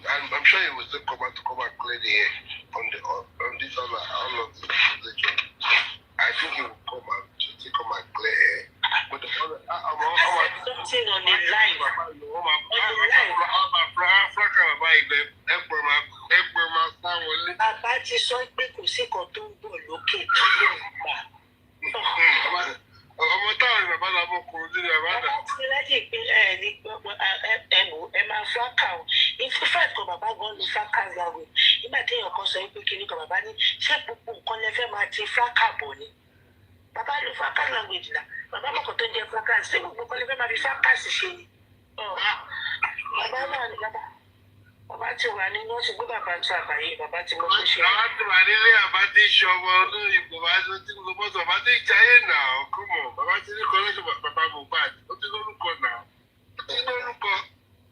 I'm sure he will still come out to come and clear the air on this all of the religion. I think he will come out to still come and clear air. But the other, something on the line. Bàbá ti sọ pé kò sí kan tó ń bọ̀ lókè tó lè gbà. Ọmọ táwọn bàbá la mọ kúrò nínú ẹ̀ bá dà. Bàbá ti láti pé ẹ máa fákà o. Ìfúfẹ́ kan bàbá gan lu fákà yàwó. Nígbà tí èèyàn kan sọ pé kíní kan bàbá ní ṣé gbogbo nǹkan lẹ fẹ́ máa ti fákà bọ̀ ni. Bàbá lu fákà language náà. Bàbá mọ̀kàn tó ń jẹ fákà ṣé gbogbo nǹkan lẹ fẹ́ máa fi fákà sì ṣe ni. Bàbá náà ni bàbá. Bàbá ti wà ní wọ́n ti gbé bàbá tó àbáyé bàbá ti mọ tó ṣe. Bàbá ti wà nílé àbá tí ìṣọmọ olóyìnbó bá tó tí gbogbo mọ́tò bàbá tí ìjáyé náà kọ́mọ̀ bàbá ti ní kọ́lẹ́sọ̀ bàbá Mohbad ó ti lórúkọ náà ó ti lórúkọ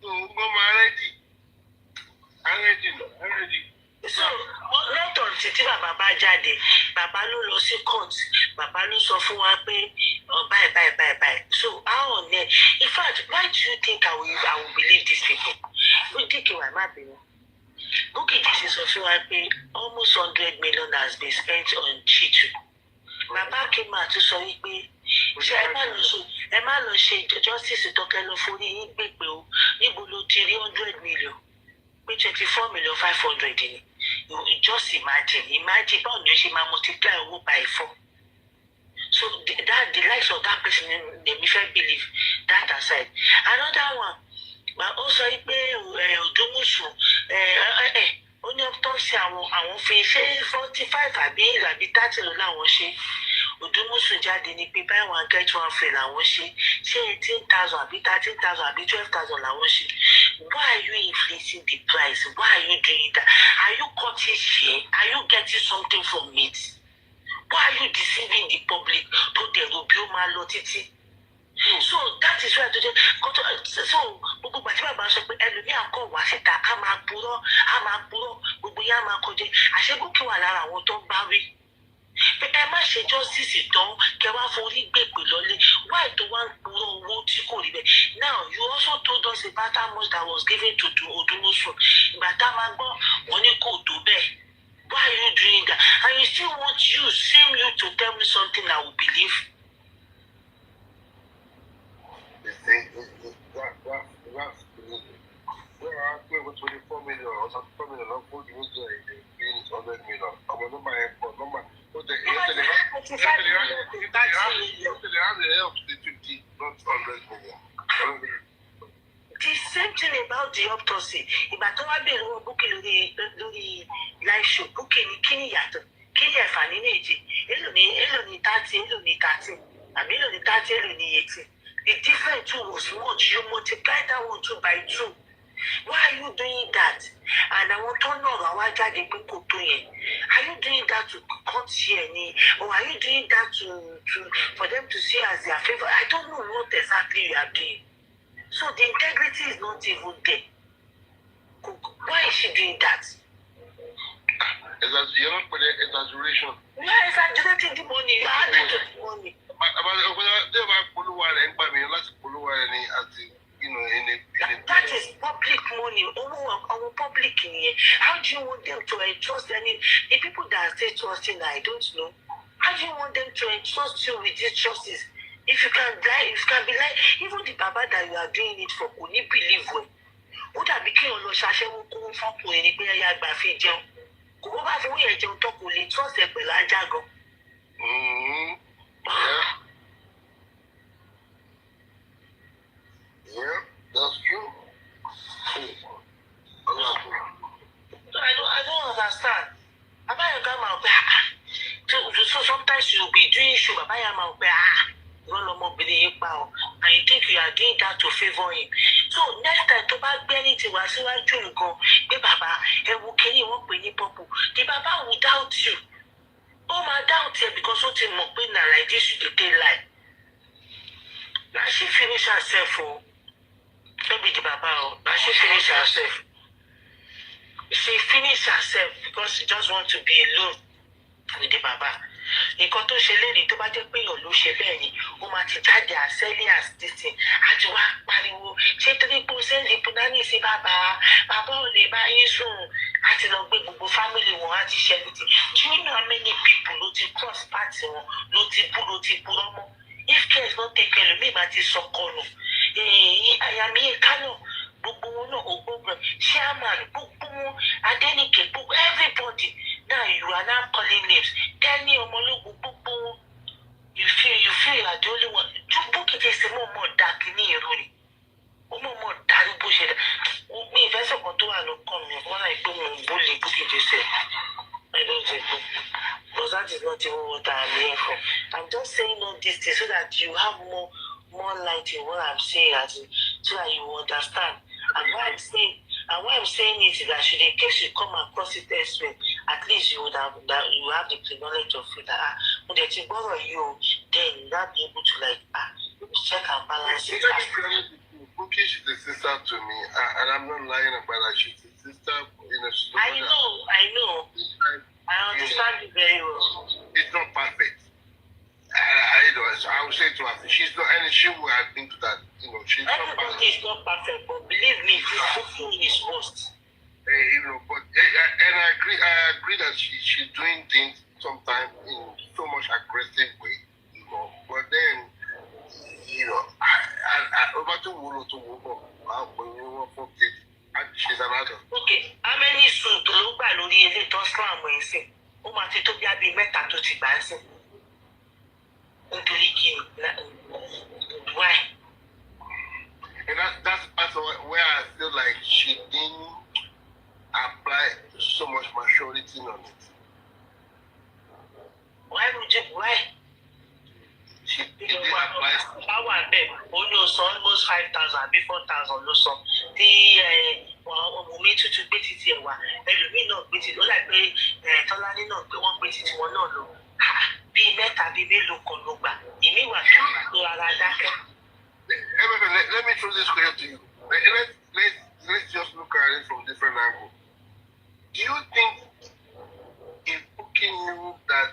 tó ń gbọ́ máa rẹ́dì. So lọ́tọ̀ títí bàbá bá jáde bàbá ló lọ sí court bàbá ló sọ fún wa pé báyìí. So how on there in fact why do you think I will believe these people? We think you are not being. Bukky Jesse sọ fún wa pé almost 100 million has been spent on Chitu. Bàbá Kema tún sọ wípé ṣe ẹ má lọ ṣe justice tọkẹ lọ forí yín gbèpè o níbo ló ti rí 100 million pé 24 million 500 ni. Just imagine báwo ni ó ṣe máa multiply owó by 4. So the likes of that person they me first believe that aside. Another one ó sọ pé Odumusu ó ní autopsy àwọn fi ṣe 45 àbí 30 ló láwọn ṣe. Odumusu jáde ní pé buy one get one free làwọn ṣe 18,000 àbí 13,000 àbí 12,000 làwọn ṣe. Why are you inflating the price? Why are you doing that? Are you cutting share? Are you getting something from it? Why are you deceiving the public? To the rubio malotiti. So that is why today so gbogbo gbàtí bàbá sọ pé ẹlòmíì àkọ wá síta á máa purọ́ gbogbo yẹn á máa kọjá àṣẹ Bukky wà lára àwọn tó ń bá wí. Pé ẹ má ṣe justice tán kẹ wá forí gbèpè lọlé why tó wá ń purọ́ owó tí kò rí bẹ́ẹ̀. Now you also told us about how much that was given to Odumusu. Ìgbà tá a máa gbọ́ wọn ní kò tó bẹ́ẹ̀. Why are you doing that? And you still want you to tell me something I will believe? That's where I play with 24 million or 24 million, I'm going to use it 100 million. I'm going to buy it for number. But the help the 50, not 100 million. The same thing about the autopsy. Ìgbà tó wá bẹ̀rẹ̀ lọ́wọ́ Bukky lórí live show Bukky ní kí ni yàtọ̀ kí ni ẹ̀fà nínú èjì èlò ní 30 èlò ní 30 àbí èlò ní 30 èlò ní 80. The difference too was much. You multiply that one 2 by 2. Why are you doing that? And I want to know why jáde pé kò tó yẹn. Are you doing that to cut share ni? Or are you doing that to for them to see as their favor? I don't know what exactly you are doing. So the integrity is not even there. Why is she doing that? You're not putting exaggeration. You are exaggerating the money. You are adding to the money. That is public money. Our public in here. How do you want them to entrust any the people that are still trusting? I don't know. How do you want them to entrust you with these trusts? If you can lie, if you can be like, even the Baba that you are doing it for, could you believe when? Would that be killed on Shashamu Kum for any player by Fijam? Go over for me and talk with it, trust them with Lajago. Yeah, that's true. I don't understand. So sometimes you'll be doing show, and you think you are doing that to favor him. So next time to back Benny to was go, the Baba, and who can you walk with you, Popo? The Baba will doubt you. Oh, my doubt here because what in Mopina like this you take lie. Now she finished herself. Maybe the Baba, but she finished herself. She finished herself because she just want to be alone with the Baba. Nǹkan tó ṣe lérí tó bá jẹ́ pé èèyàn ló ṣe bẹ́ẹ̀ ni ó máa ti jáde as early as this thing àti wá pariwo ṣé torí pé ó sẹ́ndì púdání sí bàbá ò lè bá yín sùn àti lọ gbé gbogbo family wọn àti ṣe everything. Do you know how many people ló ti cross path wọn ló ti bú lọ́mọ? If care is not taken ẹlòmíì máa ti sọkọ nù. Àyàmí Kánò gbogbo wọn náà ògbógbò chairman gbogbo wọn Adéníkè gbogbo everybody. Now you are now calling names. Tell me, Omologu, you feel you are the only one. You book it as a more dark in here, really. More dark bullshit. Me, if I saw to come here, when I go on bully, book it yourself. I don't say book. Because that is not even what I'm here for. I'm just saying all this thing so that you have more light in what I'm saying, so that you understand. And what I'm saying is that should in case you come across it elsewhere, at least you have the knowledge of it. When they take borrow you, then you will be able to check and balance it. Bookie, she's a sister to me, and I'm not lying about that. She's a sister in a story. I know. I understand you very well. It's not perfect. I would say to her, she's not, and she will admit to that. She's everybody is not perfect, but believe me, Bookie is worst. But and I agree that she's doing things sometimes in so much aggressive way, But then, I over to she's an adult. Okay, how many soon to look by Lodi is it on slam when you say, oh my to be meta to Tibansi? Why? And that's where I feel like she didn't apply so much maturity on it. Why? She didn't apply. Almost 5,000, before 4,000 no so. The Omowummi to beat it here. Ẹlòmíì náà beat it. Ó like pé Tọ́lání náà pé wọ́n beat it wọn náà lò. Bí mẹ́ta bí mélòó kan ló gbà. Ìmí wà tó ara dákẹ́. Let me throw this question to you. Let's just look at it from a different angle. Do you think if Bookie knew that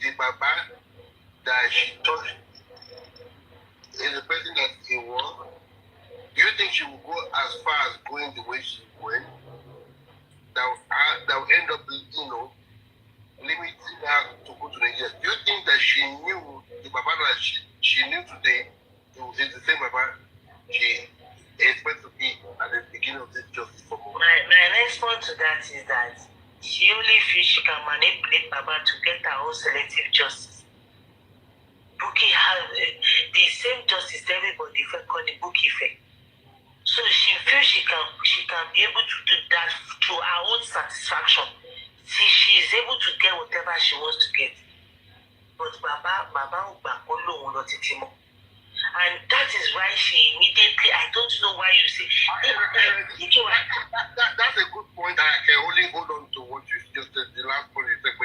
the Baba that she touched is the person that he was, do you think she would go as far as going the way she went? That will end up, limiting her to go to the years. Do you think that she knew the Baba that she knew today is the same Baba she expects to be at the beginning of this justice for more? My response to that is that she only feels she can manipulate Baba to get her own selective justice. Bookie has the same justice everybody for the Bookie effect. So she feels she can be able to do that to her own satisfaction. See, she is able to get whatever she wants to get. But Baba and that is why she immediately, I don't know why you say. That's a good point. I can only hold on to what you just said. The last point you said,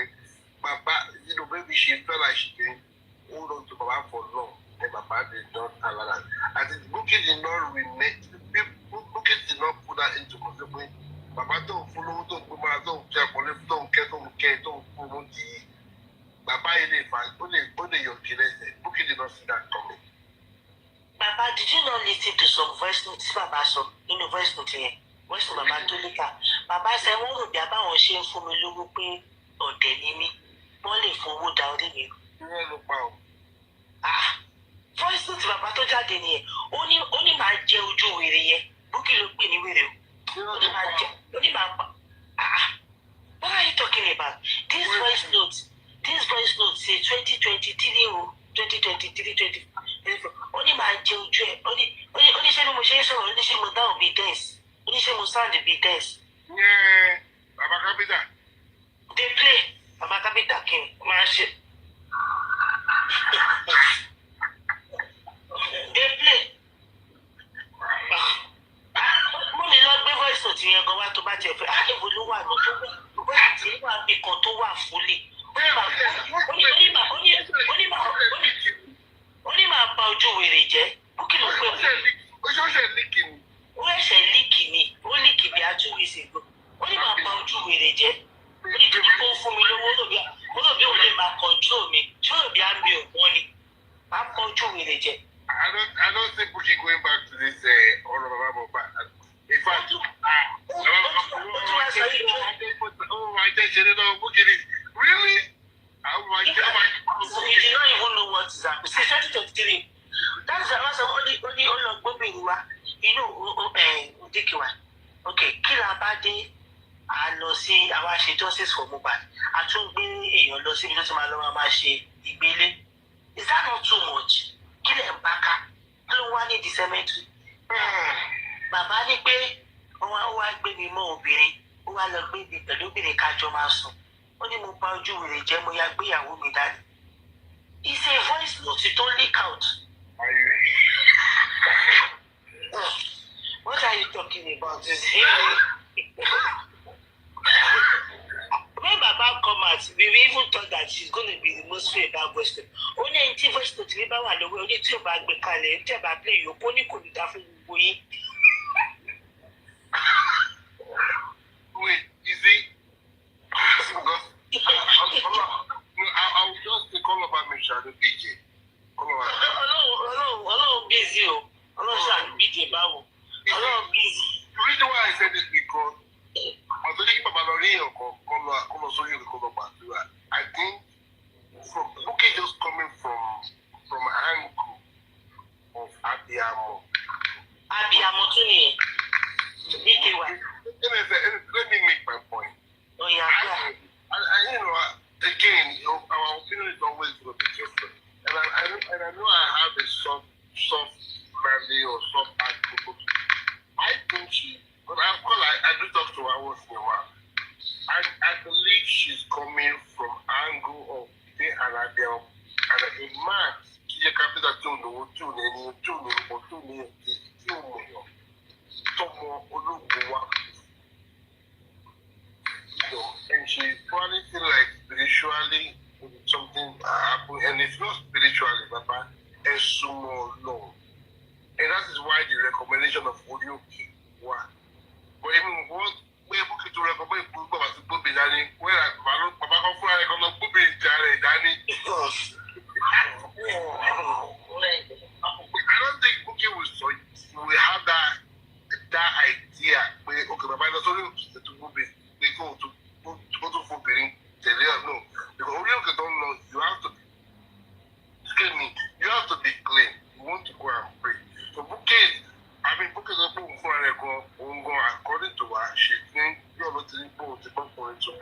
Baba, maybe she felt like she can hold on to Baba for long, and Baba did not allow that. I think Bookie did not relate. Bookie did not put that into consideration. Baba don't follow, don't care, don't follow. Baba only your killers. Bookie did not see that coming. Baba, did you not listen to some voice notes? Baba, so in the voice note here, voice note Baba to look at. Baba said, "Wọ́n rò bí Baba wọn ṣe ń fún mi lówó pé ọ̀dẹ̀ ni mí, wọ́n lè fowó da orí mi." Voice note Baba tó jáde nìyẹn. Ó ní máa jẹ ojú wèrè yẹn. Bookie ló pè ní wèrè o. Ó ní máa pa. What are you talking about? This voice note say 2023 o, 2023, 2024. Ó ní máa jẹ ojú ẹ̀. Ó ní ṣé bí mo ṣe ń sọ̀rọ̀, ó ní ṣé mo dáhùn bíi dance. Ó ní ṣé mo sound bíi dance. Yeah, Baba Kabita. They play. Baba Kabita kí ni? Máa ṣe. They play. Mo lè lọ gbé voice note yẹn gan wá tó bá tiẹ̀ fẹ́. Ibo ló wà lọ tó wà? Bóyá tí ó wà bí kan tó wà fúlẹ̀. Ó ní máa pa ojú wèrè jẹ́. Bookie ló pè mí. Ó ṣe líkì ni. olóòbí ò lè máa control mi tí olóòbí á mi ò wọ́n ni máa kọjú wèrè jẹ. I don't think we keep going back to this all of our in fact, really? Oh my God. So you did not even know what is happening. Since 2023, that's the last only you know, Dikiwa. Okay, kill a bad day. I know see our she justice for mobile. I told me you know see me to my lower mashi. Is that not too much? Kill them back up. I don't want it the cemetery. Bàbá ní pé wọ́n wá gbé mi mọ́ obìnrin ó wá lọ gbé mi pẹ̀lú obìnrin kájọ máa sùn ó ní mo pa ojú wèrè jẹ́ mo ya gbéyàwó mi dání. It's a voice note tó leak out. What are you talking about? When Baba come out, we even thought that she's going to be the most fair about voice note. Only in voice note we bá wà lọ́wọ́ only tí o bá gbé kalẹ̀ tí o bá play yòókù ní kò ní dá fún gbogbo yín. Wait, is it? I'll just take all about me, Shadow DJ. Ọlọ́run busy o. Ọlọ́run ṣàlù BJ báwo. Ọlọ́run busy. The reason why I said this because I think I think from looking just coming from angle of Iyabo. Abiyamo tún nìyẹn. BJ wa. Let me make my point. Oh yeah. I you know, again, our opinion is always going to be different. And I know I have a soft family or soft heart people. I think but of course I do talk to her once in a while. I believe she's coming from angle of the and a man. She can't that and she probably feel like spiritually something happen, and it's not spiritually, Papa, it's sumo long. And that is why the recommendation of audio work. But even what we're able to recommend Papa to Bobby Danny, where Papa come from, I gonna Bobby Danny. I don't think Bookie will have that idea. Okay, Papa, that's only to Bobby. They go to forbidden. No, because we don't know. You have to. Excuse me. You have to be clean. You want to go and pray. So Bukit, Bukit is open for a go. According to her, she thinks you are not to pray. So I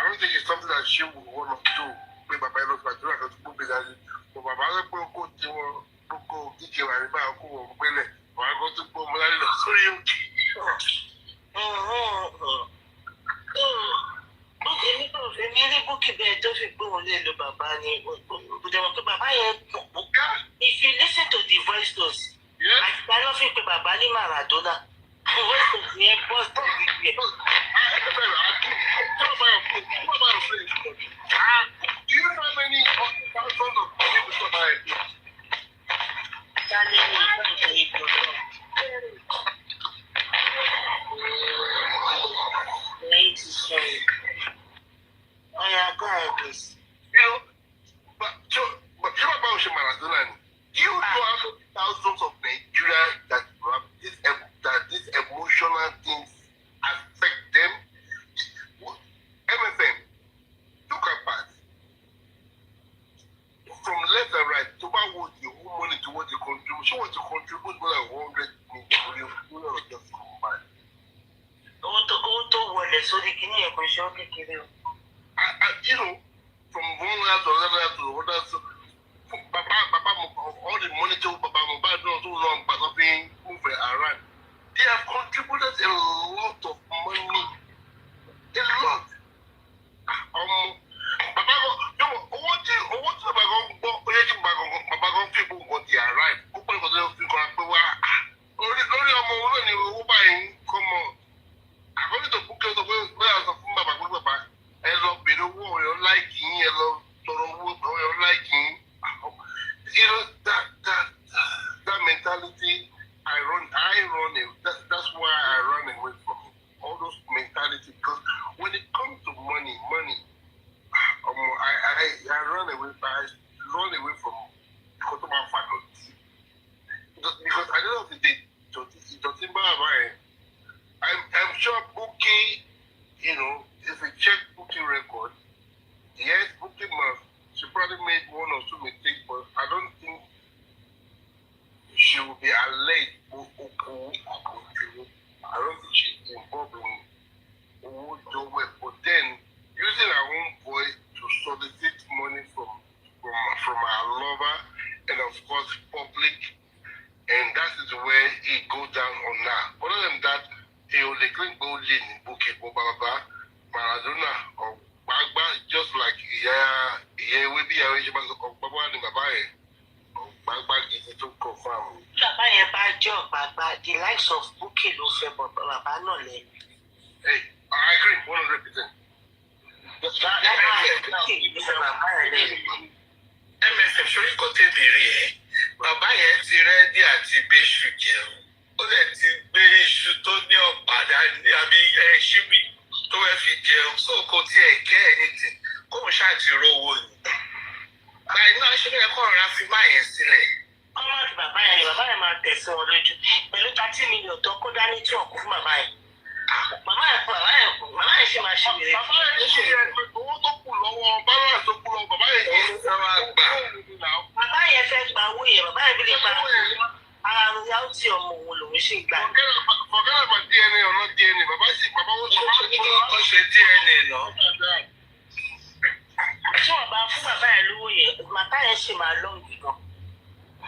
don't think it's something that she would want to do. But Baba knows that you have to put it as. But Baba go to Kiki and Riba go Bele. Or I go to Pomolani. Sorry. Èmi rí búkì bẹ́ẹ̀ tó fi gbóhùn lé lo bàbá ni òjòwò pé bàbá yẹn if you listen to the voice notes àtìgbà ló fi pé bàbá ní Maradona voice notes yẹn bọ́ sí ìgbẹ́. Do you know how many thousands of people are Dálé ní ìgbà ìgbọ̀dọ̀. Lẹ́yìn tí sọ̀rọ̀. Oh yeah, go ahead, please. You know, but you know about Maradona. Do you know how many thousands of Nigerians that this emotional things affect them? MFM, look at that. From left and right, to buy what the whole money to what they contribute. She wants to contribute more than 100 million just combined. Owó tó wọlé sórí kìíní ẹ̀kọ́ iṣẹ́ ó kékeré o. You know, from one lab to another to another, so Papa, all the money to Papa Mobile don't so long, but something move around. They have contributed a lot of money, a lot. Papa, what people got their right? Open for them to go. Only come on. According to book of the way I was from Papa. Hello, Bido, you're liking, hello, Toro, you're liking. You know, that mentality, I run it. That's why I run away from it. All those mentality, because when it comes to money, probably made one or two mistakes, but I don't think she will be alleged. I don't think she's involved in but then using her own voice to solicit money from our lover and of course public, and that is where it goes down on now. Other than that, he will declare Maradona or Bagba, just like we be arrangements of Baba and Babae. Bagba is to confirm. The likes of Buki Lufe, but Baba no let. Hey, I agree 100%. MSF ṣorí kò tẹ̀ bèrè ẹ̀ bàbá yẹn ti rẹ́dí àti gbéṣù jẹun ó dẹ̀ ti gbé iṣu tó ní ọ̀padà àbí ṣíbí tó fẹ́ fi jẹun so kò tiẹ̀ kẹ́ anything kóun ṣáàtì rówó ni. báyìí náà ṣe bẹ́ẹ̀ kọ́ ọ̀rá fi má yẹn sílẹ̀. ọmọ àti bàbá yẹn máa tẹ̀sí wọn lójú pẹ̀lú 30 million tó kó dání tí wọ́n kó fún bàbá yẹn. Màmá yẹn ṣe máa ṣe wèrè. Bàbá yẹn ṣe owó tó kù lọ́wọ́ bàbá tó kù lọ́wọ́ bàbá yẹn ṣe máa gbà. Bàbá yẹn fẹ́ gba owó yẹn, bàbá yẹn bí lè gba ara ìyá ó ti ọmọ òun lòún ṣe gbà. Forget about DNA or not DNA, bàbá wọn sọ ó ṣe DNA lọ. Tí wọ́n bá fún bàbá yẹn lówó yẹn, bàbá yẹn ṣe máa lọ́ọ̀ gígan.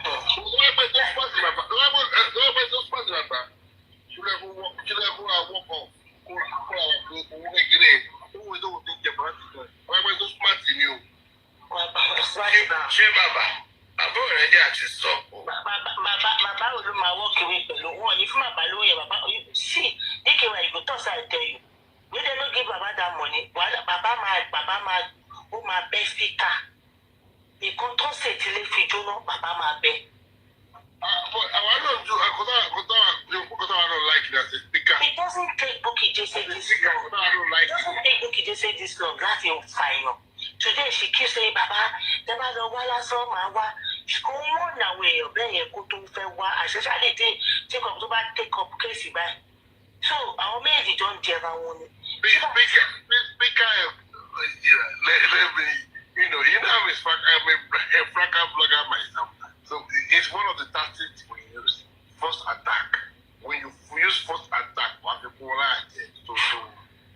Lọ́wọ́ tó spọ́ọ̀tì bàbá. Ṣé bàbá rẹ̀ dé àti sọ? Bàbá wo ló máa wọ́ kiri pẹ̀lú wọn ní fún bàbá lóye bàbá sí níkẹwàá ìgò tó sá tell you wey dem no give bàbá that money bàbá máa ó máa bẹ́ síkà nǹkan tó ṣètìlẹ́ fi jóná bàbá máa bẹ́. But I don't do. I don't like it as a speaker. It doesn't take Bukky Jesse this long. I don't like it. Doesn't take Bukky Jesse this long. That's your final. Today she keeps saying, Baba, never know what I saw my wa. She go on away. Obey go to fair wa. I said, I didn't take up case by. So our maids don't ever want it. Speaker, you know, I'm a fracker blogger myself. So it's one of the tactics we use. First attack. When you use first attack, what people like to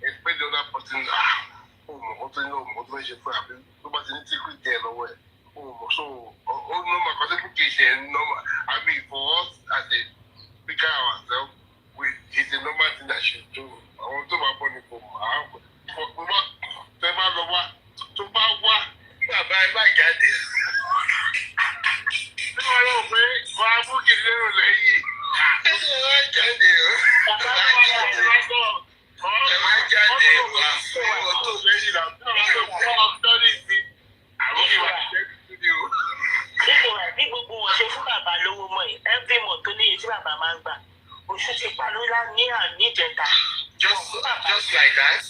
expect the other person, motivation for happening. Nobody needs to quit there away. So, no, my qualification, I mean, for us as a speaker ourselves, it's a normal thing that should do. I want to my money for bàbá ẹ bá jáde. Bí gbogbo wọn ṣe fún bàbá lówó mọ́ ẹ̀ every month tó níye tí bàbá máa ń gbà oṣù ti pa ló lá ní àníjẹta. Just like that.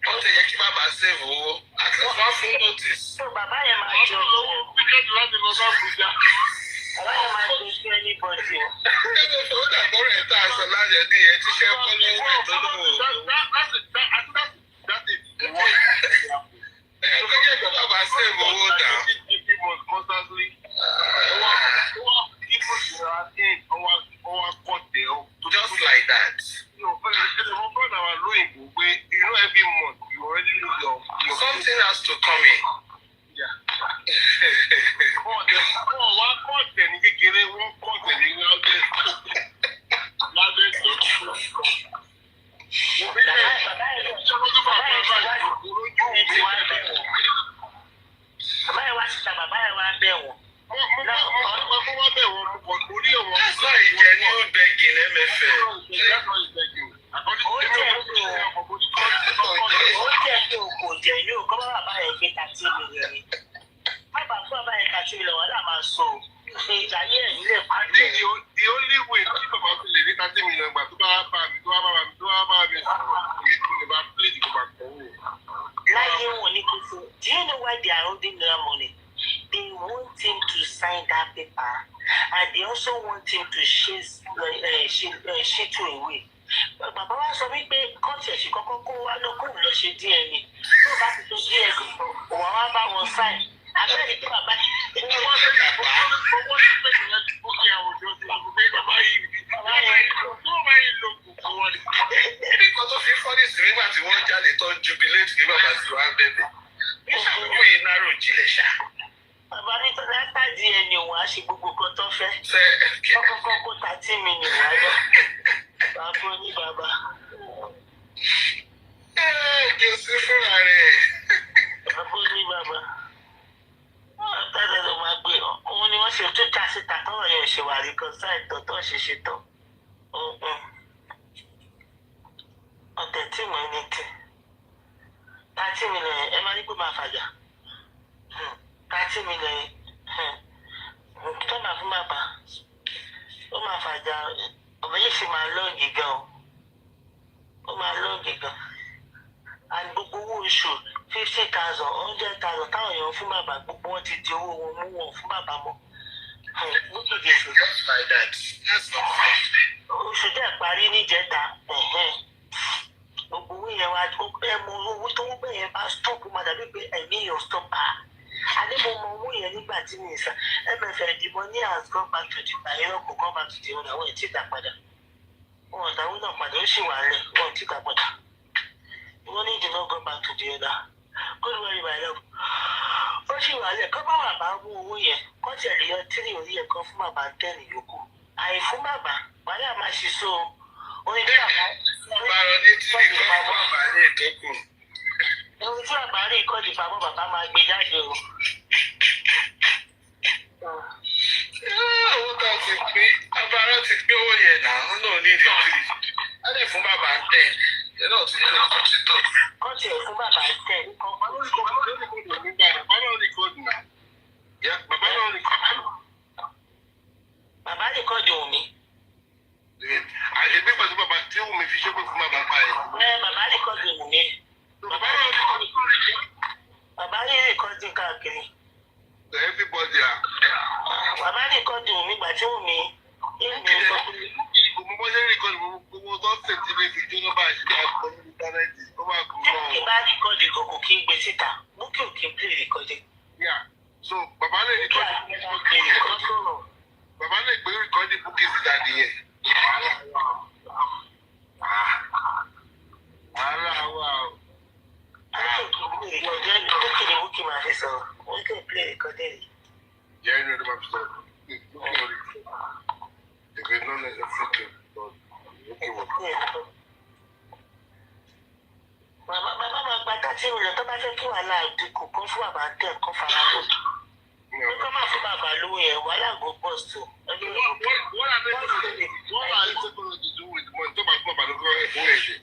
Wọ́n ti yẹ kí bàbá save owó at least one full notice. So bàbá yẹn máa jẹ owó wíkẹ́ẹ̀dì láti lọ bá Abuja. Bàbá yẹn máa jẹ sí anybody o. Ó dàgbọ́ rẹ̀ tá a sọ láyé ní ẹ̀ tí ṣe kọ́ lọ́wọ́ ẹ̀ tó lówó. Gẹ́gẹ́ bí bàbá save owó dà. Just like that. Something has to come in. That's not a genuine begging, MFA. The only way people are going to 30 million, but do I you know why they are holding their money? They want him to sign that paper, and they also want him to shit away. Bàbá wa sọ wípé kọ́ọ̀tì ẹ̀sìn kọ́kọ́ kó wá lọ kó lọ ṣe DNA tó bá ti tó DNA òun wá bá wọn sign abẹ́rẹ́ tí bàbá Owó ṣe jàpá. Owó tí pé ìyẹn ti kó kí àwọn òjò ti lọ́dún pé bàbá yìí lò kù fún wọn ni. Ibi kan tó fi fọ́ nísìnyí nígbà tí wọ́n jáde tó ń jubilate ní bàbá tí wọ́n á bẹ̀bẹ̀. Ìṣàkóso yìí náró jinlẹ̀ ṣá. bàbá ní látàdí ẹni òun á ṣe gbogbo kan tó fẹ́. Ṣé kọ́kọ́kọ́ kó 30 million wá lọ. bàbá ní bàbá. kí o sí fúnra rẹ̀. bàbá ní bàbá. tẹ́lẹ̀ ló máa gbé òun ni wọ́n ṣe tó ta síta tọ́wọ́ yẹn ṣe wà rí kan sáì tán tó ṣe ṣe tán. ọ̀tẹ̀ tí mo ní tì. 30 million ẹ máa ní pé máa fàjà. 30 million tó máa fún bàbá ó máa fàjà ọ̀bẹ yìí sì máa lọ́ọ̀gì gan ó máa lọ́ọ̀gì gan and gbogbo owó oṣù 50,000 100,000 táwọn èèyàn fún bàbá gbogbo wọn ti di owó wọn mú wọn fún bàbá mọ́ lókè dèsè Just like that. That's not fair. oṣù dẹ̀ parí níjẹta gbogbo owó yẹn wá ẹ mọ owó tó ń bẹ̀ yẹn bá stop máa dàbí pé ẹ̀mí yẹn stop adé mo mọ owó yẹn nígbà tí mi sàn mf ìdìbò ní has gone back to the bayero kò gone back to the owner wọn ò tí ì dá padà wọn ò dáwọ́ náà padà ó sì wà lẹ̀ wọn ò tí ì dá padà wọn ní ìdìbò go back to the owner good worry my love ó sì wà lẹ̀ kọ́ bá bàbá mú owó yẹn kọ́ tẹ̀lé yọ 3 orí ẹ̀ kan fún bàbá 10 yòókù àìfún bàbá wàhálà máa ṣe so orin tí bàbá Bàrọ̀ ní tí nìkan fún bàbá ní ìtókù. ohun tí bàbá rí ìkọ́jú pamọ́ bàbá máa gbé jáde o. Owó tá a ti pín, abárá ti pín owó yẹn náà, ó náà ní ìdí tìrì. Á lè fún bàbá 10. Ẹ náà ti tó kọ́ ti tó. kọ́ tiẹ̀ fún bàbá 10 kan. Bàbá náà ní kóòdù náà. Bàbá náà ní kóòdù. bàbá rí ìkọ́jú omi. Àṣepé pẹ̀lú bàbá tí òun mi fi ṣépè fún bàbá pa ẹ̀. bàbá rí ìkọ́jú omi. Bàbá náà ní kóòdù. bàbá rí ìkọ́jú káàkiri. Everybody ah. bàbá rí ìkọ́jú omi gbà tí omi. Mo mọ́ ṣe rí ìkọ́dù gbogbo tó ń tètè lè fi jóná bá àṣìkò àgbọ̀ ní íńtánẹ́ẹ̀tì. Ó máa kú náà. tí bá rí ìkọ́jú kòkò kí n gbé síta búkì ò kí n pè ìkọ́jú. So bàbá lè ní kí kọ́dù. àgbẹ̀ sọ̀rọ̀. Bàbá lè gbé ìkọ́dù búkì síta nìyẹn. Wàhálà wà o. búkì ni búkì máa fi sọ̀rọ̀ wọ́n kì í pè ìkọ́jú yìí. Yẹ́ ẹni ọdún máa fi sọ̀rọ̀. Ìgbé náà lè ṣe fún kí bàbá máa gba 30 million tó bá fẹ́ kí wàhálà dínkù kó fún bàbá 10 kó fara kó. ní kó má fún bàbá lówó yẹn wàhálà go bus tó. What are you going to do with the money? Tó bá fún bàbá lóko ẹ̀fọ́ ẹ̀ ṣe.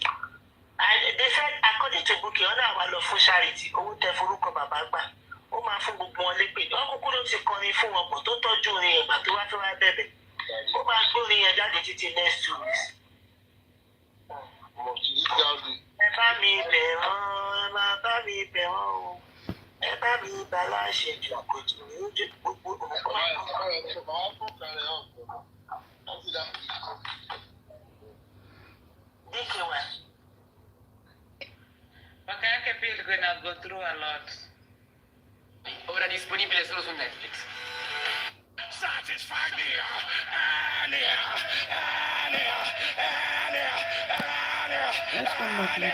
They said according to Bukky ọ̀nà àwa lọ fún charity owó tẹ forúkọ bàbá gbà ó máa fún gbogbo wọn lépè wọn kúkú ló ti kọrin fún wọn pọ̀ tó tọ́jú orin yẹn gbà tó wá fẹ́ wá bẹ̀bẹ̀ ó máa gbé orin yẹn jáde títí next 2 weeks. ẹ bá mi bẹ̀ wọ́n ẹ máa bá mi bẹ̀ wọ́n o ẹ bá mi bá láṣẹ jù kò tù ní ojú gbogbo DKY. Baka yake pia ilikuwa ina go through a lot. Ora disponibile solo su Netflix. That's one lovely.